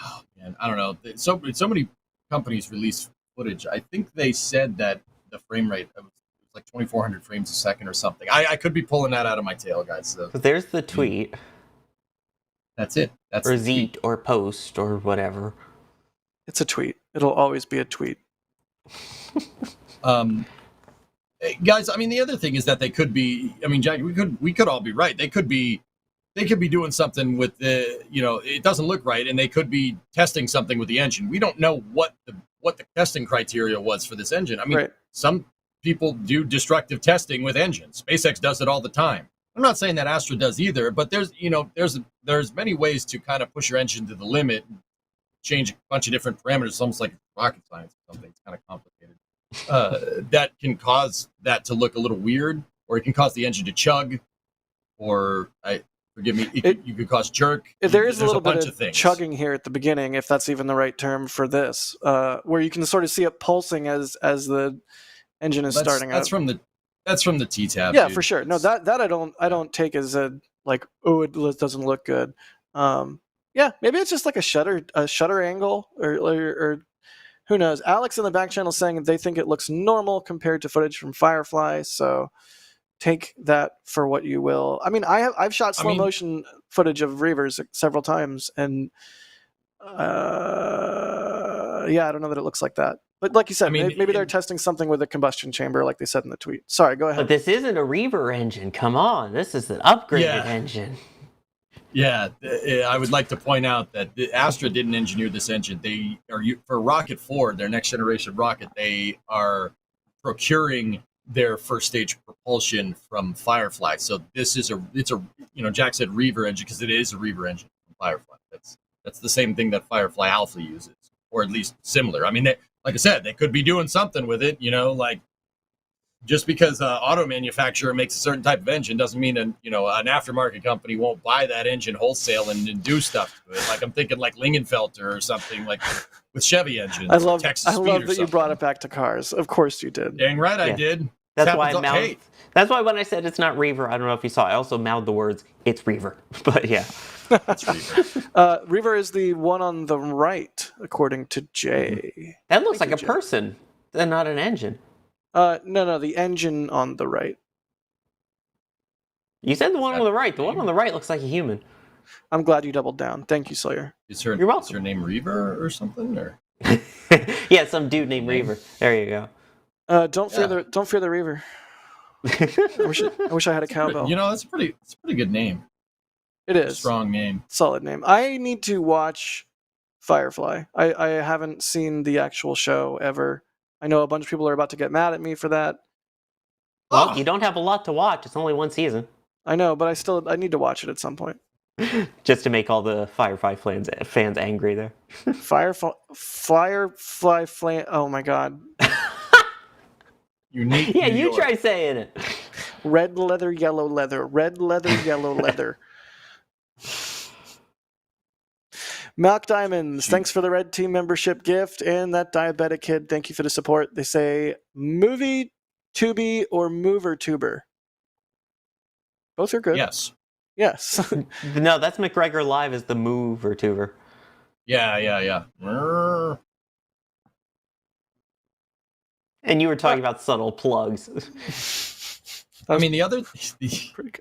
oh man, I don't know. So many companies release footage. I think they said that the frame rate was like 2,400 frames a second or something. I could be pulling that out of my tail, guys. So But there's the tweet. that's it. That's Or the tweet. Zeet or post or whatever. It's a tweet. It'll always be a tweet. Guys, I mean, the other thing is that they could be. I mean, Jack, we could all be right. They could be doing something with the. It doesn't look right, and they could be testing something with the engine. We don't know what the testing criteria was for this engine. I mean, Some people do destructive testing with engines. SpaceX does it all the time. I'm not saying that Astra does either, but there's many ways to kind of push your engine to the limit, change a bunch of different parameters. It's almost like rocket science or something. It's kind of complicated. That can cause that to look a little weird, or it can cause the engine to chug, or forgive me, you could cause jerk. There is a little bunch bit of things. chugging here at the beginning, if that's even the right term for this, where you can sort of see it pulsing as the engine is starting up. That's from the T-tab. Yeah, dude. for sure. No, that I don't take as a like, oh, it doesn't look good. Yeah, maybe it's just like a shutter angle, or who knows. Alex in the back channel saying they think it looks normal compared to footage from Firefly, so take that for what you will. I mean, I've shot slow motion footage of Reavers several times, and I don't know that it looks like that. But like you said, maybe they're testing something with a combustion chamber, like they said in the tweet. Sorry, go ahead. But this isn't a Reaver engine. Come on, this is an upgraded engine. Yeah, I would like to point out that Astra didn't engineer this engine. For Rocket 4, their next generation rocket, they are procuring their first stage propulsion from Firefly. So it's a Jack said Reaver engine because it is a Reaver engine from Firefly. That's the same thing that Firefly Alpha uses, or at least similar. I mean, like I said, they could be doing something with it. Like just because an auto manufacturer makes a certain type of engine doesn't mean an aftermarket company won't buy that engine wholesale and do stuff to it. Like I'm thinking like Lingenfelter or something like with Chevy engines. I love Texas Speed that or you brought it back to cars. Of course you did. Dang right I did. That's why that's why when I said it's not Reaver, I don't know if you saw, I also mouthed the words, it's Reaver. But yeah. It's Reaver. Reaver is the one on the right, according to Jay. That looks like a person, and not an engine. No, the engine on the right. You said the one on the right. The one on the right looks like a human. I'm glad you doubled down. Thank you, Sawyer. You're welcome. Is her name Reaver or something? Or yeah, some dude named Reaver. There you go. Don't fear the Reaver. I wish I had a cowbell. It's a pretty good name. It is. Strong name. Solid name. I need to watch Firefly. I haven't seen the actual show ever. I know a bunch of people are about to get mad at me for that. Well, you don't have a lot to watch. It's only one season. I know, but I need to watch it at some point. Just to make all the Firefly fans angry there. Firefly flame. Oh my god. Unique. Yeah, New you York. try saying it. Red leather, yellow leather. Red leather, yellow leather. Malk Diamonds, thanks for the Red Team membership gift. And that Diabetic Kid, thank you for the support. They say movie, tubi, or mover tuber. Both are good. Yes. Yes. No, that's McGregor Live as the mover tuber. Yeah. And you were talking about subtle plugs. I mean, the other Pretty good.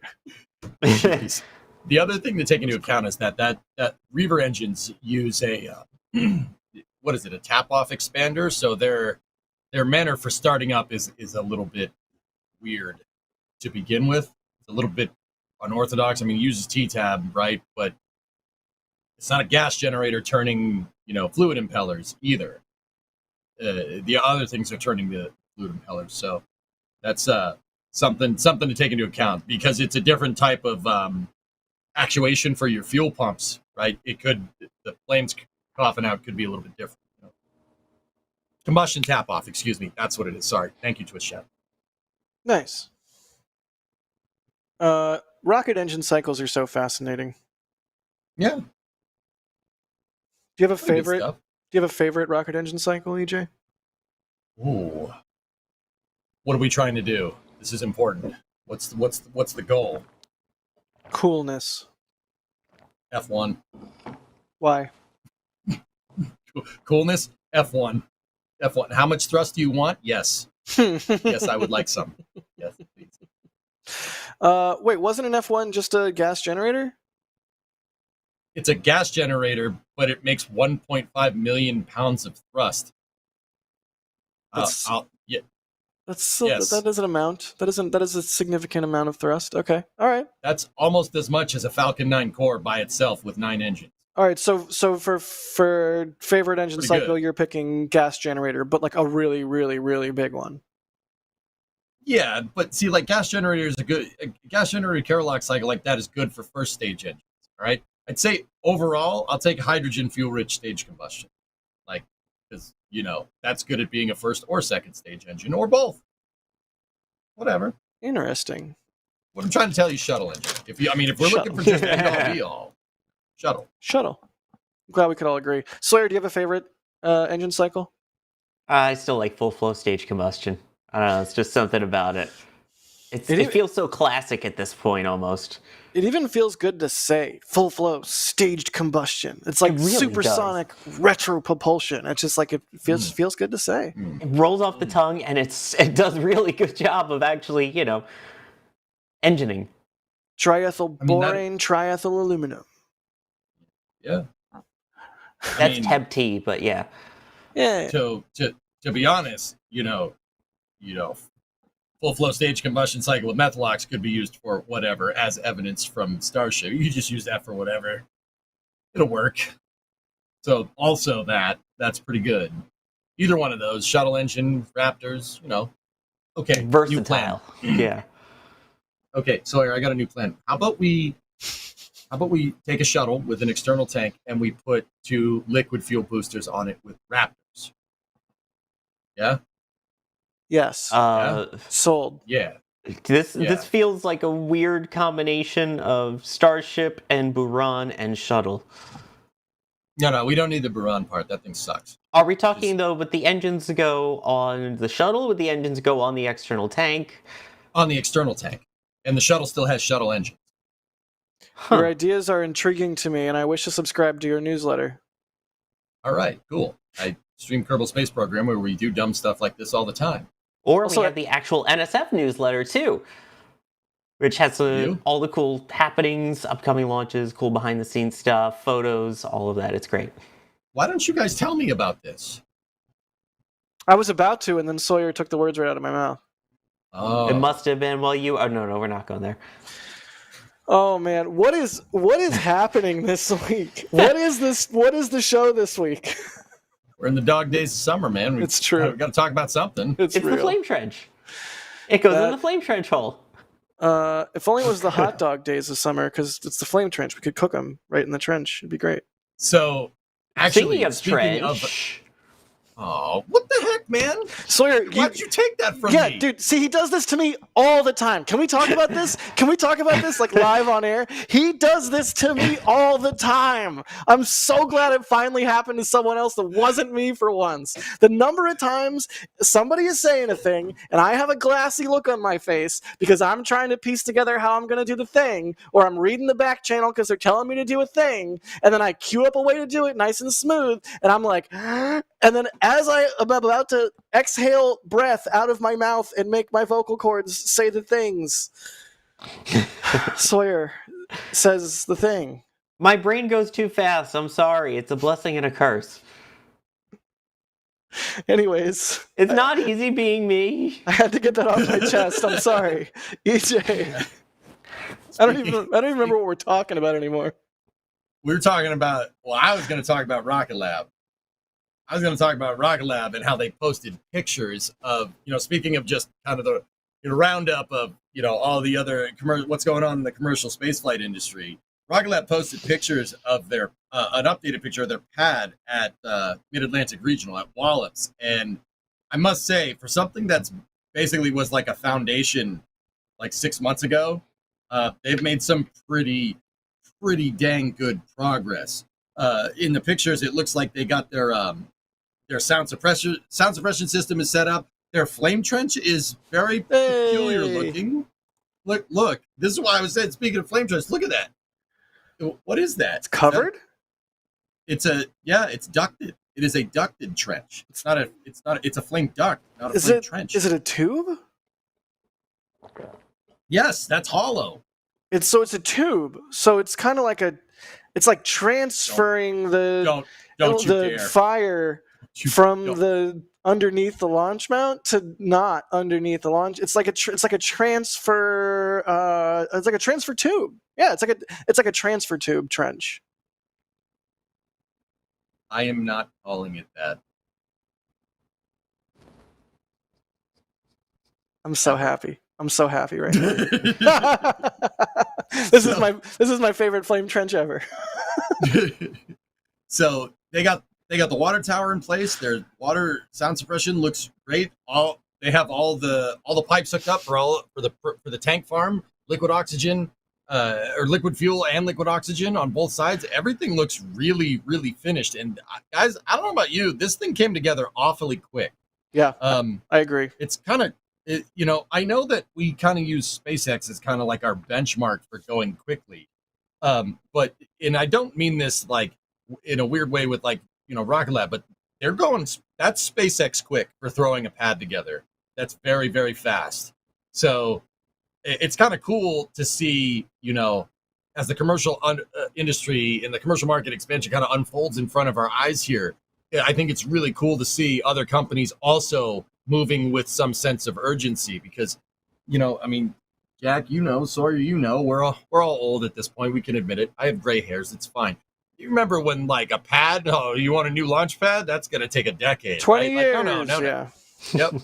the other thing to take into account is that Reaver engines use a a tap-off expander, so their manner for starting up is a little bit weird to begin with. It's a little bit unorthodox. I mean, it uses T-tab, right? But it's not a gas generator turning, fluid impellers either. The other things are turning the fluid impellers, so that's something to take into account because it's a different type of actuation for your fuel pumps, right? The flames coughing out could be a little bit different. Combustion tap off, excuse me. That's what it is. Sorry. Thank you, Twitch chat. Nice. Rocket engine cycles are so fascinating. Yeah. Do you have a Pretty good favorite? stuff. Do you have a favorite rocket engine cycle, EJ? Ooh. What are we trying to do? This is important. What's the goal? Coolness. F1. Why? Coolness? F1. F1. How much thrust do you want? Yes. Yes, I would like some. Yes, please. Wait, wasn't an F1 just a gas generator? It's a gas generator, but it makes 1.5 million pounds of thrust. That's- Yeah, That's Yes. that is an amount. That is a significant amount of thrust. Okay. All right. that's almost as much as a Falcon 9 core by itself with 9 engines. All right. So for favorite engine Pretty cycle, good. you're picking gas generator, but like a really, really, really big one. Yeah, but see, like gas generators are good. A gas generator Carolock cycle like that is good for first stage engines. All right, I'd say overall, I'll take hydrogen fuel rich stage combustion, like because that's good at being a first or second stage engine or both. Whatever. Interesting. What I'm trying to tell you, shuttle engine. If we're looking for just end all be all, shuttle. I'm glad we could all agree. Sawyer, do you have a favorite engine cycle? I still like full flow stage combustion. I don't know, it's just something about it. It even- feels so classic at this point almost. It even feels good to say full flow staged combustion. It's like It really supersonic retro propulsion. It's just like it feels good to say. It rolls off the tongue and it does really good job of actually, engineing. Triethyl I mean, that- borane, triethyl aluminum. Yeah. That's Teb T, but yeah. Yeah. To be honest, full flow stage combustion cycle with methalox could be used for whatever, as evidence from Starship. You just use that for whatever. It'll work. So also that's pretty good. Either one of those, shuttle engine, Raptors, Okay. New plan. Versatile. Yeah. Okay, Sawyer, I got a new plan. How about we take a shuttle with an external tank and we put 2 liquid fuel boosters on it with Raptors? Yeah? Yes. Sold. Yeah. This feels like a weird combination of Starship and Buran and shuttle. No, we don't need the Buran part. That thing sucks. Are we talking though, would the engines go on the shuttle? Would the engines go on the external tank? On the external tank. And the shuttle still has shuttle engine. Huh. Your ideas are intriguing to me, and I wish to subscribe to your newsletter. All right, cool. I stream Kerbal Space Program where we do dumb stuff like this all the time. Or Also, we have the actual NSF newsletter too, which has all the cool happenings, upcoming launches, cool behind the scenes stuff, photos, all of that. It's great. Why don't you guys tell me about this? I was about to, and then Sawyer took the words right out of my mouth. Oh, It must have been while you. Oh no, we're not going there. Oh man, what is happening this week? What is this? What is the show this week? we're in the dog days of summer, man. It's true. We've got to talk about something. It's It's real. the flame trench. It goes in the flame trench hole. If only it was the hot dog days of summer, because it's the flame trench. We could cook them right in the trench. It'd be great. So, actually, Speaking of trench, oh, what the heck, man? Sawyer, Why did you take that from yeah, me? dude. See, he does this to me all the time. Can we talk about this? Can we talk about this like live on air? He does this to me all the time. I'm so glad it finally happened to someone else that wasn't me for once. The number of times somebody is saying a thing and I have a glassy look on my face because I'm trying to piece together how I'm going to do the thing, or I'm reading the back channel because they're telling me to do a thing, and then I cue up a way to do it nice and smooth, and I'm like, and then as I am about to exhale breath out of my mouth and make my vocal cords say the things, Sawyer says the thing. my brain goes too fast. I'm sorry. It's a blessing and a curse. Anyways, It's not easy being me. I had to get that off my chest. I'm sorry, EJ. I don't even remember what we're talking about anymore. We were talking about, I was going to talk about Rocket Lab. I was going to talk about Rocket Lab and how they posted pictures of, speaking of just kind of the roundup of, all the other what's going on in the commercial spaceflight industry. Rocket Lab posted pictures of their, an updated picture of their pad at Mid-Atlantic Regional at Wallops. And I must say, for something that's basically was like a foundation like 6 months ago, they've made some pretty pretty dang good progress. In the pictures, it looks like they got their sound suppression system is set up. Their flame trench is very peculiar looking. Look. This is why I was saying. Speaking of flame trench, look at that. What is that? It's covered? It's ducted. It is a ducted trench. It's a flame duct, not a flame trench. Is it a tube? Yes, that's hollow. It's a tube. So it's kind of like it's like transferring don't you dare. fire from the underneath the launch mount to not underneath the launch. It's like a transfer. It's like a transfer tube. Yeah, it's like a transfer tube trench. I am not calling it that. I'm so happy. I'm so happy right now. This is my favorite flame trench ever. So they got the water tower in place. Their water sound suppression looks great. They have all the pipes hooked up for the tank farm, liquid oxygen, or liquid fuel and liquid oxygen on both sides. Everything looks really, really finished. And guys, I don't know about you, this thing came together awfully quick. Yeah, I agree. It's kind of, I know that we kind of use SpaceX as kind of like our benchmark for going quickly. But I don't mean this like in a weird way with like, Rocket Lab, but that's SpaceX quick for throwing a pad together. That's very, very fast. So it's kind of cool to see, as the commercial industry and the commercial market expansion kind of unfolds in front of our eyes here. I think it's really cool to see other companies also moving with some sense of urgency because, Jack, Sawyer, we're all old at this point. We can admit it. I have gray hairs. It's fine. You remember when like a pad? Oh, you want a new launch pad? That's going to take a decade. 20 right? years. Like, no. Yeah. Yep.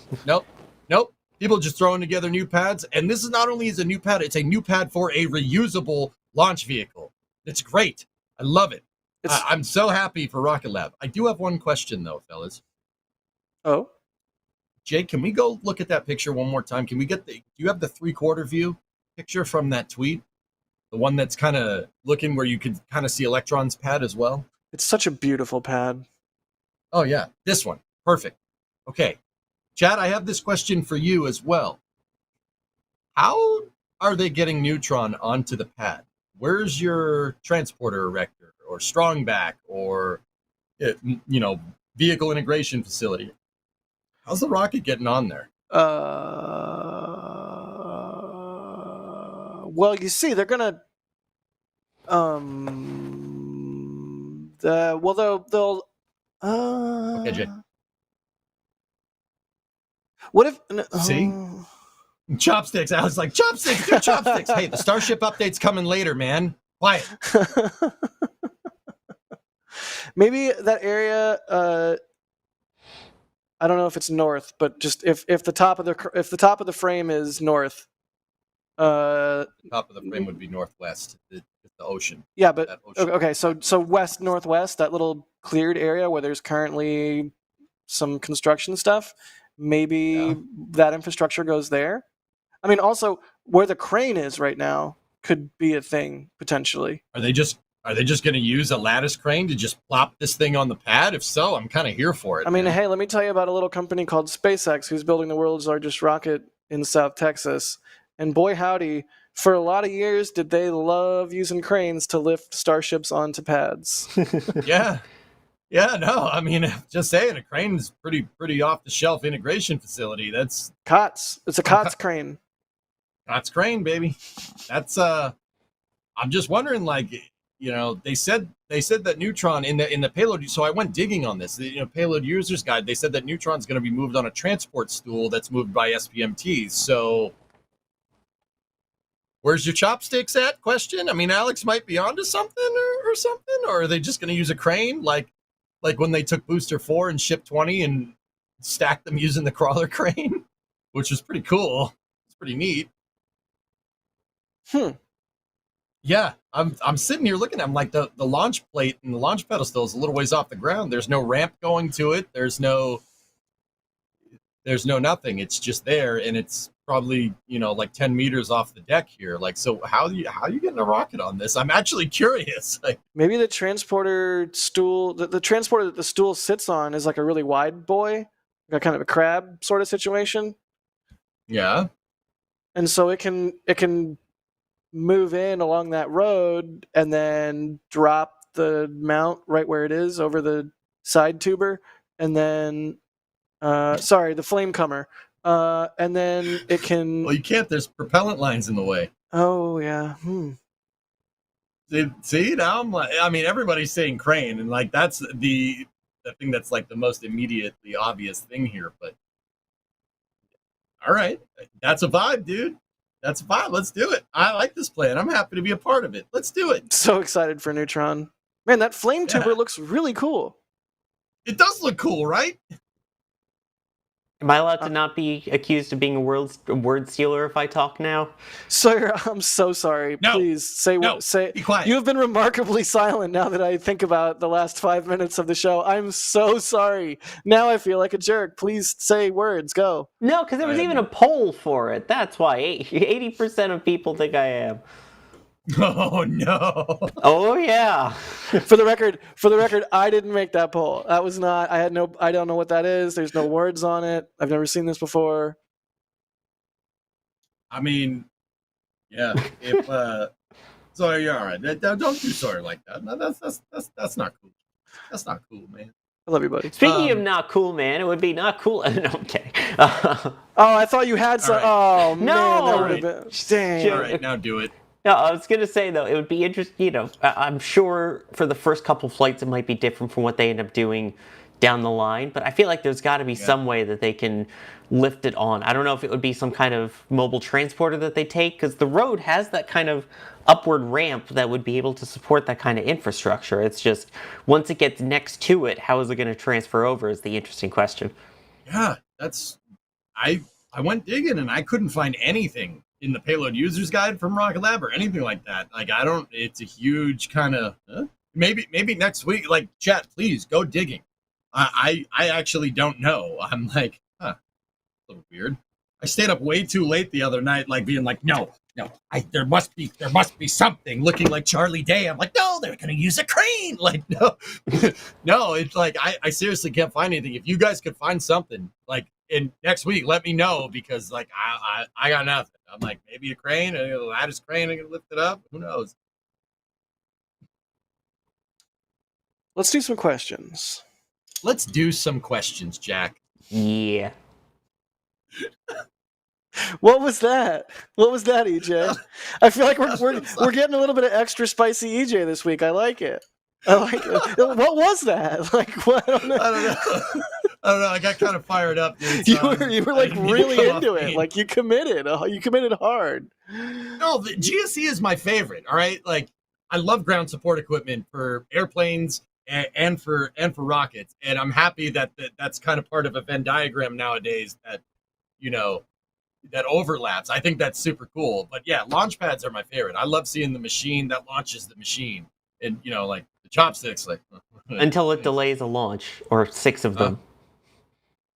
Nope. People just throwing together new pads. And this is not only is a new pad, it's a new pad for a reusable launch vehicle. It's great. I love it. I'm so happy for Rocket Lab. I do have one question though, fellas. Oh. Jake, can we go look at that picture one more time? Can we do you have the 3/4 view picture from that tweet? The one that's kind of looking where you can kind of see Electron's pad as well? It's such a beautiful pad. Oh, yeah. This one. Perfect. Okay. Chad, I have this question for you as well. How are they getting Neutron onto the pad? Where's your transporter erector or strongback or, vehicle integration facility? How's the rocket getting on there? Well, you see, they're gonna. They'll. Okay, Jake. What if? See? Chopsticks. I was like, chopsticks, do chopsticks. Hey, the Starship update's coming later, man. Quiet. Maybe that area. I don't know if it's north, but just if the top of the frame is north. Top of the frame would be northwest. The ocean. Yeah, but ocean. Okay. So west northwest, that little cleared area where there's currently some construction stuff. Maybe that infrastructure goes there. I mean, also where the crane is right now could be a thing potentially. Are they just going to use a lattice crane to just plop this thing on the pad? If so, I'm kind of here for it. I mean, hey, let me tell you about a little company called SpaceX who's building the world's largest rocket in South Texas. And boy, howdy, for a lot of years, did they love using cranes to lift Starships onto pads. Yeah. Yeah, no, I mean, just saying, a crane is pretty off-the-shelf integration facility. That's COTS. It's a COTS crane. COTS crane, baby. That's, I'm just wondering, like, they said that Neutron in the payload. So I went digging on this. Payload user's guide. They said that Neutron's going to be moved on a transport stool that's moved by SPMTs. So where's your chopsticks at? Question. I mean, Alex might be onto something or something. Or are they just going to use a crane like when they took Booster 4 and Ship 20 and stacked them using the crawler crane, which was pretty cool. It's pretty neat. Yeah, I'm sitting here looking at them like the launch plate and the launch pedestal is a little ways off the ground. There's no ramp going to it. There's no nothing. It's just there, and it's probably, like 10 meters off the deck here. Like, so how you getting a rocket on this? I'm actually curious. Like, Maybe the transporter stool, the transporter that the stool sits on is like a really wide boy, like kind of a crab sort of situation. yeah. And so it can move in along that road and then drop the mount right where it is over the side tuber, and then the flame comer, and then it can. Well, you can't. There's propellant lines in the way. Oh yeah. See, now I'm like, I mean, everybody's saying crane, and like that's the thing that's like the most immediately obvious thing here. But all right, that's a vibe, dude. That's a vibe. Let's do it. I like this plan. I'm happy to be a part of it. Let's do it. So excited for Neutron. Man, that flame tuber looks really cool. It does look cool, right? Am I allowed to not be accused of being a word stealer if I talk now? Sir, I'm so sorry. No. Please say. Be quiet. You have been remarkably silent now that I think about the last 5 minutes of the show. I'm so sorry. Now I feel like a jerk. Please say words. Go. No, because there was even a poll for it. That's why 80% of people think I am. Oh no. Oh yeah. For the record, I didn't make that poll. That was not. I don't know what that is. There's no words on it. I've never seen this before. I mean, yeah. If sorry, you're all right. Don't do sorry like that. No, that's not cool. That's not cool, man. I love you, buddy. Speaking of not cool, man, it would be not cool. No, I'm kidding. Oh, I thought you had some. Right. Oh No. man, that All would have right. been. Dang. All right, now do it. No, I was going to say, though, it would be interesting, I'm sure for the first couple flights it might be different from what they end up doing down the line, but I feel like there's got to be some way that they can lift it on. I don't know if it would be some kind of mobile transporter that they take, because the road has that kind of upward ramp that would be able to support that kind of infrastructure. It's just, once it gets next to it, how is it going to transfer over is the interesting question. Yeah, I went digging and I couldn't find anything in the payload users guide from Rocket Lab or anything like that. Like, it's a huge kind of, maybe next week, like, chat, please go digging. I actually don't know. I'm like, a little weird. I stayed up way too late the other night, like being like, no, there must be something, looking like Charlie Day. I'm like, no, they're going to use a crane. Like, no, no, it's like, I seriously can't find anything. If you guys could find something, like, in next week, let me know, because like I got nothing. I'm like, maybe a crane, a lattice crane, I can lift it up. Who knows? Let's do some questions. Let's do some questions, Jack. Yeah. What was that? What was that, EJ? I feel like we're getting a little bit of extra spicy EJ this week. I like it. What was that? Like, what? I don't know. I don't know. I got kind of fired up, dude. So you were like really into it. Like, you committed. You committed hard. No, the GSE is my favorite. All right, like, I love ground support equipment for airplanes and for rockets, and I'm happy that that's kind of part of a Venn diagram nowadays that that overlaps. I think that's super cool. But yeah, launch pads are my favorite. I love seeing the machine that launches the machine, and like the chopsticks, like Until it delays a launch, or 6 of them.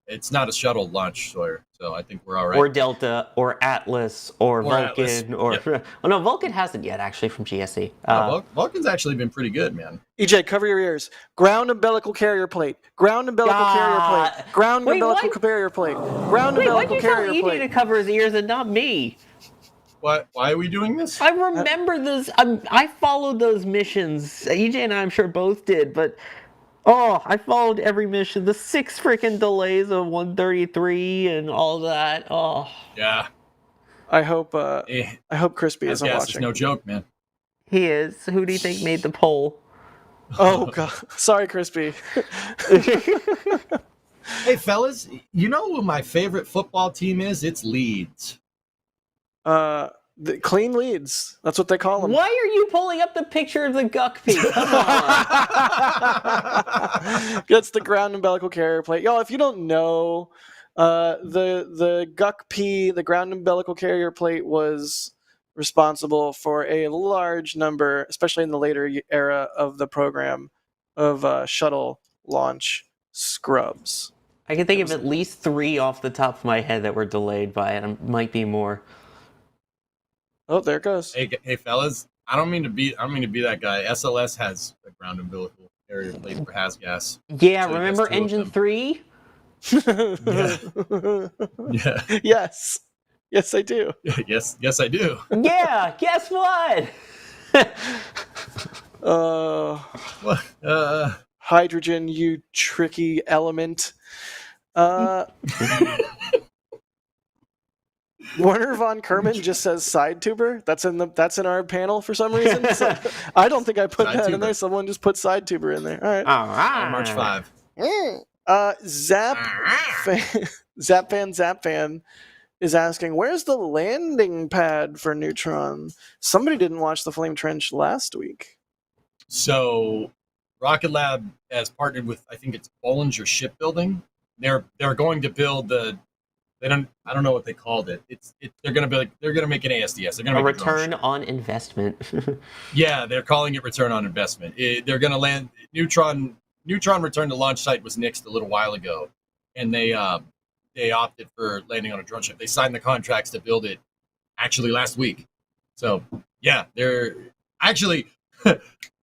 It's not a shuttle launch, Sawyer, so I think we're all right. Or Delta, or Atlas, or Vulcan, Atlas. or... Oh no, Vulcan hasn't yet, actually, from GSE. Vulcan's actually been pretty good, man. EJ, cover your ears. Ground umbilical carrier plate. Ground umbilical carrier plate. Ground umbilical carrier plate. Ground umbilical carrier plate. Why'd you tell EJ to cover his ears and not me? Why are we doing this? I remember those. I followed those missions. EJ and I, I'm sure, both did, but... Oh, I followed every mission. The 6 freaking delays of 133 and all that. Oh. Yeah. I hope Crispy isn't watching. It's no joke, man. He is. Who do you think made the poll? Oh, God. Sorry, Crispy. Hey, fellas, you know who my favorite football team is? It's Leeds. The clean leads. That's what they call them. Why are you pulling up the picture of the Guckpy? Come on. That's the ground umbilical carrier plate. Y'all, if you don't know, the Guckpy, the ground umbilical carrier plate, was responsible for a large number, especially in the later era of the program, of shuttle launch scrubs. I can think of at least 3 off the top of my head that were delayed by it. It might be more. Oh, there it goes. Hey, fellas, I don't mean to be that guy. SLS has a ground umbilical carrier plate for HASGAS. Yeah, So you remember guys, 2 of Engine them. 3? Yeah. Yes. Yes, I do. yes, I do. Yeah, guess what? Uh, hydrogen, you tricky element. Werner von Kerman just says side tuber. That's in our panel for some reason. So, I don't think I put Side that in tuber. there. Someone just put side tuber in there. All right. All right. March 5. Zap fan is asking, where's the landing pad for Neutron? Somebody didn't watch the Flame Trench last week. So, Rocket Lab has partnered with, I think it's Bollinger Shipbuilding. They're going to build I don't know what they called it. They're going to make an ASDS. They're going to A make return on investment. Yeah, they're calling it return on investment. They're going to land Neutron return to launch site was nixed a little while ago, and they opted for landing on a drone ship. They signed the contracts to build it actually last week. So yeah, they're actually.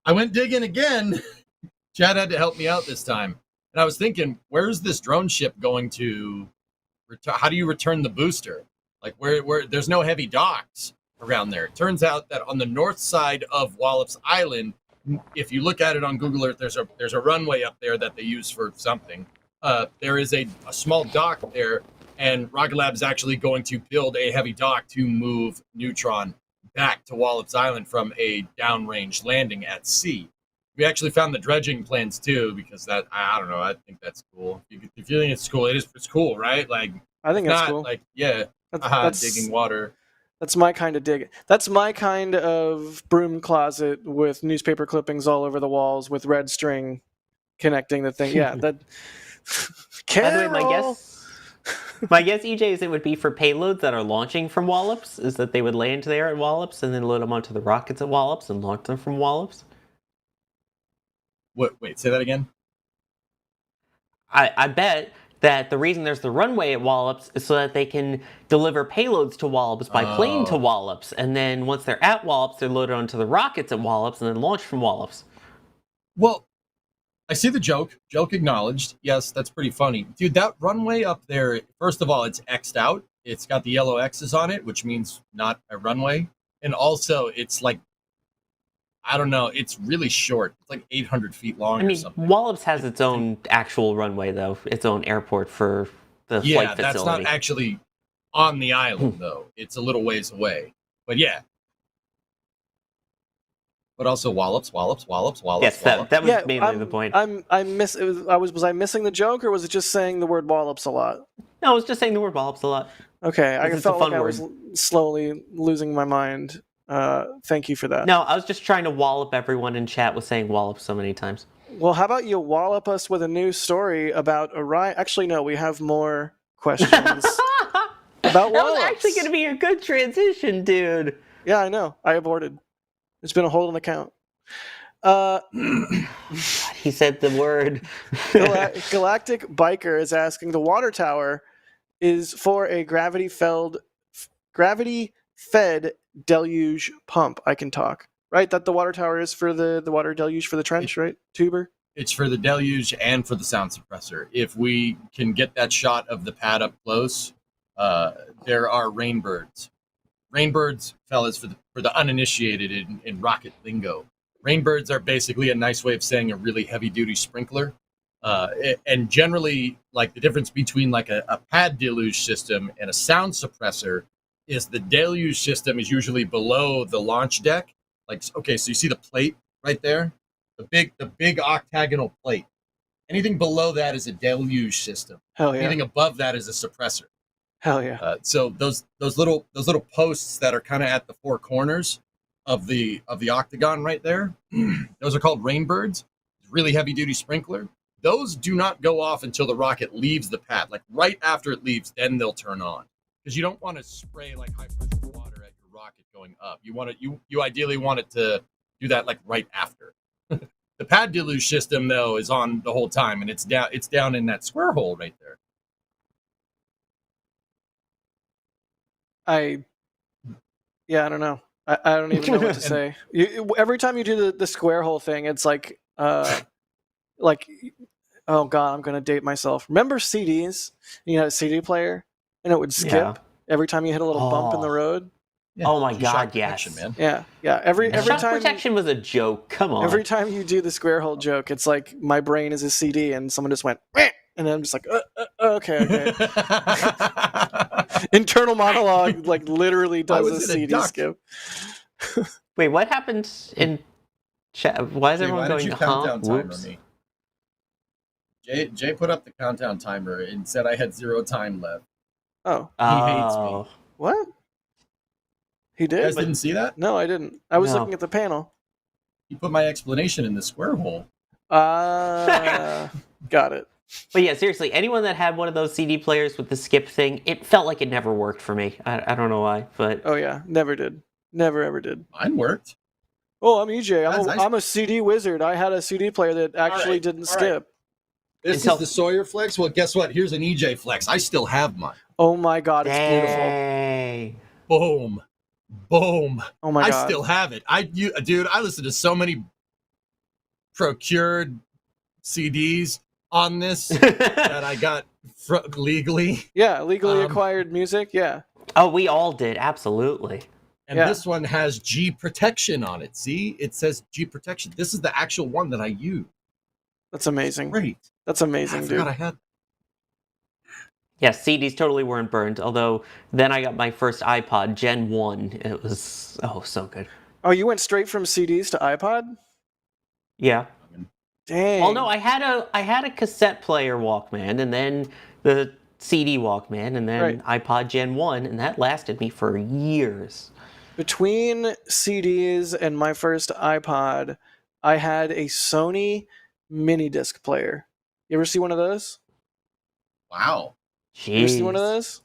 I went digging again. Chad had to help me out this time, and I was thinking, where's this drone ship going to? How do you return the booster? Like where there's no heavy docks around there. It turns out that on the north side of Wallops Island, if you look at it on Google Earth, there's a runway up there that they use for something. There is a small dock there, and Rocket Lab is actually going to build a heavy dock to move Neutron back to Wallops Island from a downrange landing at sea. We actually found the dredging plans too, because that I don't know. I think that's cool. If you think it's cool, it's cool, right? Like I think that's cool. Like yeah, That's digging water. That's my kind of dig. That's my kind of broom closet with newspaper clippings all over the walls with red string connecting the thing. Yeah, that. By the way, my guess, EJ, is it would be for payloads that are launching from Wallops. Is that they would land there at Wallops and then load them onto the rockets at Wallops and launch them from Wallops. What? Wait, say that again. I bet that the reason there's the runway at Wallops is so that they can deliver payloads to Wallops by plane to Wallops, and then once they're at Wallops, they're loaded onto the rockets at Wallops and then launched from Wallops. Well, I see the joke. Joke acknowledged. Yes, that's pretty funny. Dude, that runway up there, first of all, it's X'd out. It's got the yellow X's on it, which means not a runway. And also, it's like, I don't know, it's really short. It's like 800 feet long or something. Wallops has its own actual runway, though. Its own airport for the flight facility. Yeah, that's not actually on the island, though. It's a little ways away. But yeah. But also Wallops. Yes, that was mainly the point. Was I missing the joke, or was it just saying the word Wallops a lot? No, I was just saying the word Wallops a lot. Okay, I felt like I was slowly losing my mind. Thank you for that. No, I was just trying to wallop everyone in chat with saying Wallop so many times. Well, how about you wallop us with a news story about Orion? Actually, no, we have more questions about Wallops. That was actually going to be a good transition, dude. Yeah, I know. I aborted. There's been a hold on the count. He said the word. Galactic Biker is asking, the water tower is for a gravity-fed deluge pump. I can talk. Right? That the water tower is for the water deluge for the trench, right? Tuber? It's for the deluge and for the sound suppressor. If we can get that shot of the pad up close, there are rainbirds. Rainbirds, fellas, for the uninitiated in rocket lingo. Rainbirds are basically a nice way of saying a really heavy-duty sprinkler. And generally, like the difference between like a pad deluge system and a sound suppressor is the deluge system is usually below the launch deck. Like, okay, so you see the plate right there? The big octagonal plate. Anything below that is a deluge system. Hell yeah. Anything above that is a suppressor. Hell yeah. So those little posts that are kind of at the four corners of the octagon right there, those are called rainbirds. Really heavy duty sprinkler. Those do not go off until the rocket leaves the pad. Like right after it leaves, then they'll turn on. Because you don't want to spray like high pressure water at your rocket going up. You ideally want it to do that like right after. The pad deluge system though is on the whole time, and it's down in that square hole right there. I don't know. I don't even know what to say. Every time you do the square hole thing, it's like oh god, I'm gonna date myself. Remember CDs? You had a CD player, and it would skip every time you hit a little bump in the road. Yeah, oh my god, protection, yes, man. Yeah. Every shock time protection was a joke. Come on. every time you do the square hole joke, it's like my brain is a CD, and someone just went, "Meh," and I'm just like, okay. Internal monologue, like literally does a CD skip. Wait, what happened in chat? Why is Jay, everyone why did going, you countdown timer whoops? me? Jay put up the countdown timer and said I had 0 time left. Oh, he hates me. What? He did? You guys didn't see that? No, I didn't. I was No. looking at the panel. He put my explanation in the square hole. Got it. But yeah, seriously, anyone that had one of those CD players with the skip thing, it felt like it never worked for me. I don't know why, but Oh yeah, never did. Never ever did. Mine worked. Oh, I'm EJ. Guys, I'm a CD wizard. I had a CD player that actually didn't skip. This is the Sawyer flex. Well, guess what? Here's an EJ flex. I still have mine. Oh my god, it's beautiful. Dang. Boom. Boom. Oh my god. I still have it. Dude, I listened to so many procured CDs on this that I got legally. Yeah, legally acquired music. Yeah. Oh, we all did, absolutely. And this one has G protection on it. See, it says G protection. This is the actual one that I use. That's amazing. Great. That's amazing, I dude. forgot I had. Yeah, CDs totally weren't burned, although then I got my first iPod, Gen 1. It was, so good. Oh, you went straight from CDs to iPod? Yeah. Dang. Well, no, I had a cassette player Walkman, and then the CD Walkman, and then iPod Gen 1, and that lasted me for years. Between CDs and my first iPod, I had a Sony mini disc player. You ever see one of those? Wow. Jeez. You ever see one of those?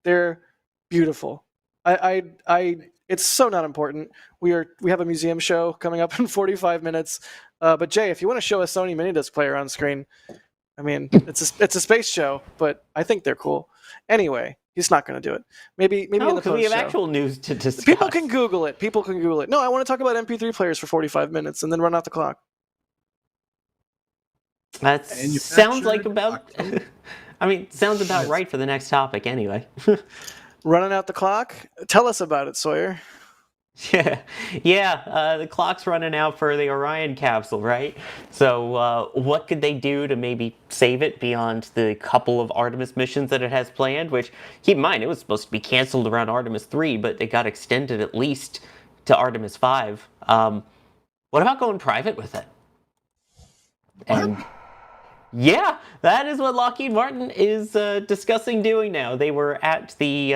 They're beautiful. It's so not important. We have a museum show coming up in 45 minutes. But Jay, if you want to show a Sony mini disc player on screen, I mean, it's a space show, but I think they're cool. Anyway, he's not going to do it. Maybe in the post we have show. actual news to discuss. People can Google it. No, I want to talk about MP3 players for 45 minutes and then run out the clock. That sounds like about. I mean, sounds about right for the next topic, anyway. Running out the clock. Tell us about it, Sawyer. Yeah. The clock's running out for the Orion capsule, right? So, what could they do to maybe save it beyond the couple of Artemis missions that it has planned? Which, keep in mind, it was supposed to be canceled around Artemis 3, but it got extended at least to Artemis 5. What about going private with it? And yeah, that is what Lockheed Martin is discussing doing now. They were at the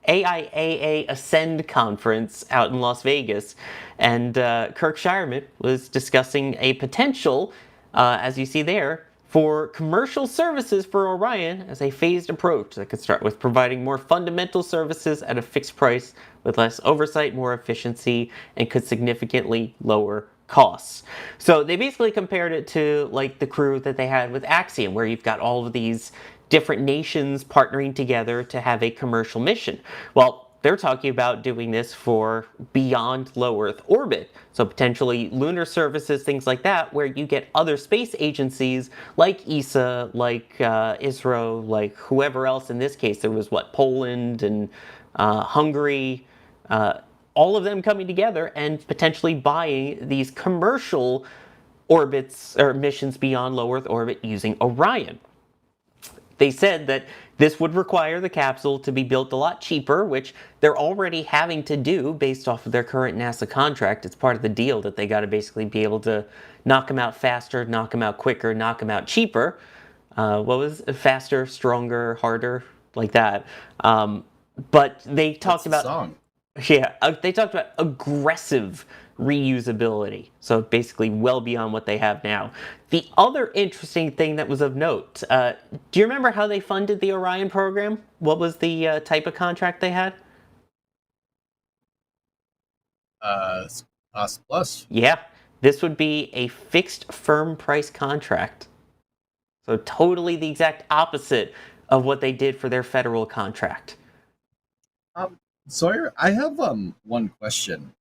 AIAA Ascend conference out in Las Vegas, and Kirk Shireman was discussing a potential, as you see there, for commercial services for Orion as a phased approach that could start with providing more fundamental services at a fixed price with less oversight, more efficiency, and could significantly lower costs. So they basically compared it to like the crew that they had with Axiom, where you've got all of these different nations partnering together to have a commercial mission. Well, they're talking about doing this for beyond low Earth orbit. So potentially lunar services, things like that, where you get other space agencies like ESA, like ISRO, like whoever else in this case. There was Poland and Hungary, all of them coming together and potentially buying these commercial orbits or missions beyond low Earth orbit using Orion. They said that this would require the capsule to be built a lot cheaper, which they're already having to do based off of their current NASA contract. It's part of the deal that they got to basically be able to knock them out faster, knock them out quicker, knock them out cheaper. What was it? Faster, stronger, harder, like that. But they talked about song. Yeah, they talked about aggressive reusability, so basically well beyond what they have now. The other interesting thing that was of note, do you remember how they funded the Orion program? What was the type of contract they had? Cost plus. Yeah, This would be a fixed firm price contract. So totally the exact opposite of what they did for their federal contract. Sawyer, I have one question.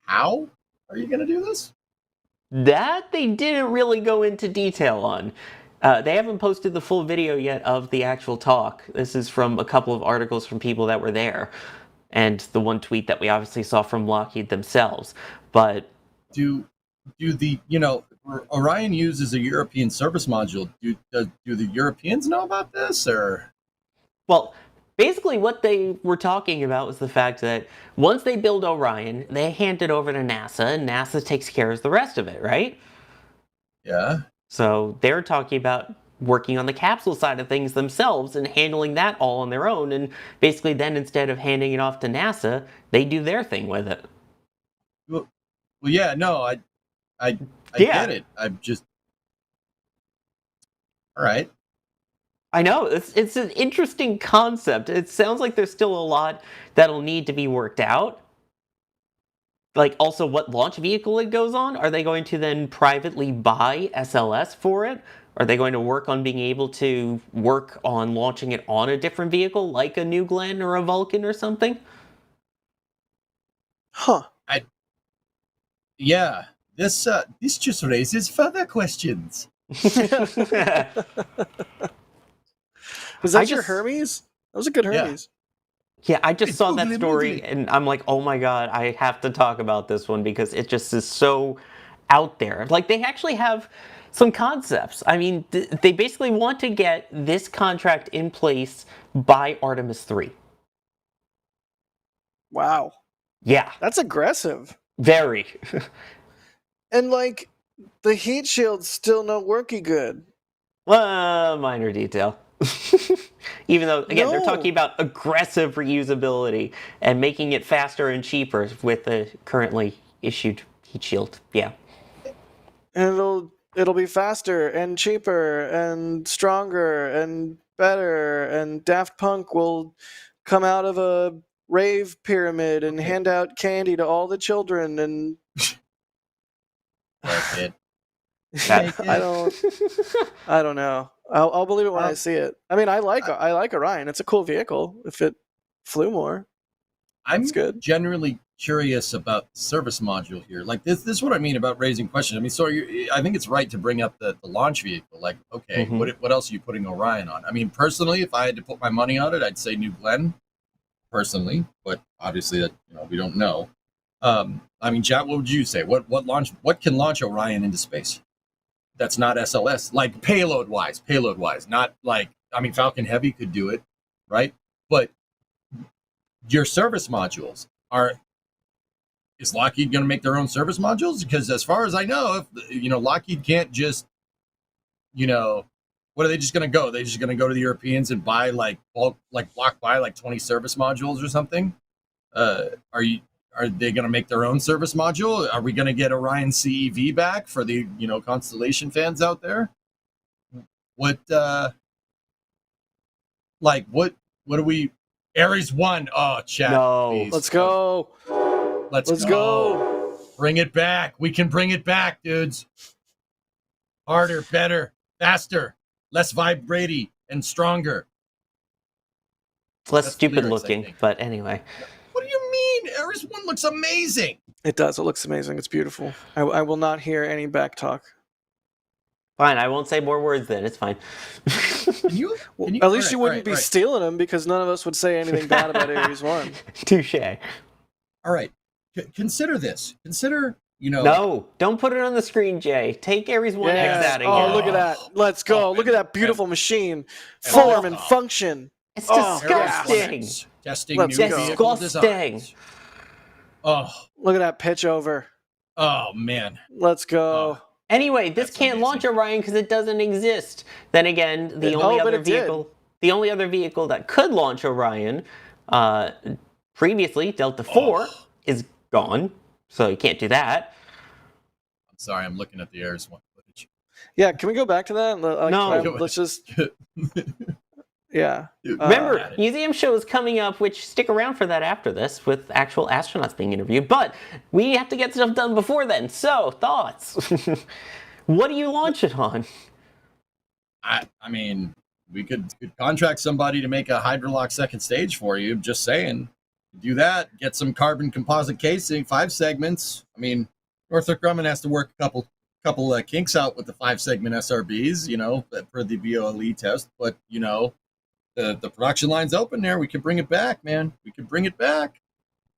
How are you going to do this? That they didn't really go into detail on. They haven't posted the full video yet of the actual talk. This is from a couple of articles from people that were there, and the one tweet that we obviously saw from Lockheed themselves. But do the Orion uses a European service module? Do the Europeans know about this, or? Well, basically what they were talking about was the fact that once they build Orion, they hand it over to NASA, and NASA takes care of the rest of it, right? Yeah. So they're talking about working on the capsule side of things themselves and handling that all on their own. And basically then instead of handing it off to NASA, they do their thing with it. Well, yeah, no, I Yeah. get it. I'm just all right. I know, it's an interesting concept. It sounds like there's still a lot that'll need to be worked out. Like, also, what launch vehicle it goes on? Are they going to then privately buy SLS for it? Are they going to work on being able to work on launching it on a different vehicle, like a New Glenn or a Vulcan or something? Huh. Yeah, this just raises further questions. Was that your Hermes? That was a good Hermes. Yeah, I just It's saw that googly story moogly. and I'm like, oh my god, I have to talk about this one because it just is so out there. Like, they actually have some concepts. I mean, they basically want to get this contract in place by Artemis 3. Wow. Yeah, That's aggressive. very. And like, the heat shield's still not working good. Minor detail. Even though, again, they're No. talking about aggressive reusability and making it faster and cheaper with the currently issued heat shield. Yeah. And it'll be faster and cheaper and stronger and better, and Daft Punk will come out of a rave pyramid and hand out candy to all the children, and Like it. I don't know. I'll believe it when I see it. I mean, I like Orion. It's a cool vehicle. If it flew more, I'm it's good. generally curious about the service module here. Like this is what I mean about raising questions. I mean, so I think it's right to bring up the launch vehicle. Like, okay, what else are you putting Orion on? I mean, personally, if I had to put my money on it, I'd say New Glenn. Personally, but obviously that we don't know. I mean, Jack, what would you say? What can launch Orion into space? That's not SLS, like payload wise, not like, I mean, Falcon Heavy could do it, right? But your service modules is Lockheed going to make their own service modules? Because as far as I know, if Lockheed can't just, what are they just going to go? They're just going to go to the Europeans and buy block buy 20 service modules or something? Are they going to make their own service module? Are we going to get Orion CEV back for the Constellation fans out there? What do we? Ares 1. Oh, chat. No. Please. Let's go. Let's go. Bring it back. We can bring it back, dudes. Harder, better, faster, less vibraty, and stronger. It's less That's the stupid lyrics, I looking, think. but anyway. What do you mean? Ares 1 looks amazing. It does. It looks amazing. It's beautiful. I will not hear any back talk. Fine, I won't say more words then. It's fine. Can you, At least you wouldn't be right. stealing them, because none of us would say anything bad about Ares 1. Touche. All right. Consider this. Consider, No, don't put it on the screen, Jay. Take Ares 1X Yes. out of Oh, here. look at that. Let's go. Oh, Look at that beautiful machine. Form and function. It's Oh, disgusting. Testing Let's new go. vehicle Disgusting. designs. Oh, Look at that pitch over. oh man. Let's go. Anyway, this That's can't amazing. launch Orion because it doesn't exist. Then again, the only other vehicle that could launch Orion, previously Delta 4, is gone, so you can't do that. I'm sorry, I'm looking at the Ares 1 footage. Yeah, can we go back to that? No. Let's just... Yeah. Remember, museum show is coming up, which stick around for that after this, with actual astronauts being interviewed. But we have to get stuff done before then. So, thoughts? What do you launch it on? I mean, we could contract somebody to make a Hydrolock second stage for you. Just saying. Do that. Get some carbon composite casing, 5 segments. I mean, Northrop Grumman has to work a couple kinks out with the 5-segment SRBs, for the BOLE test. But, the production line's open there. We can bring it back, man. We can bring it back.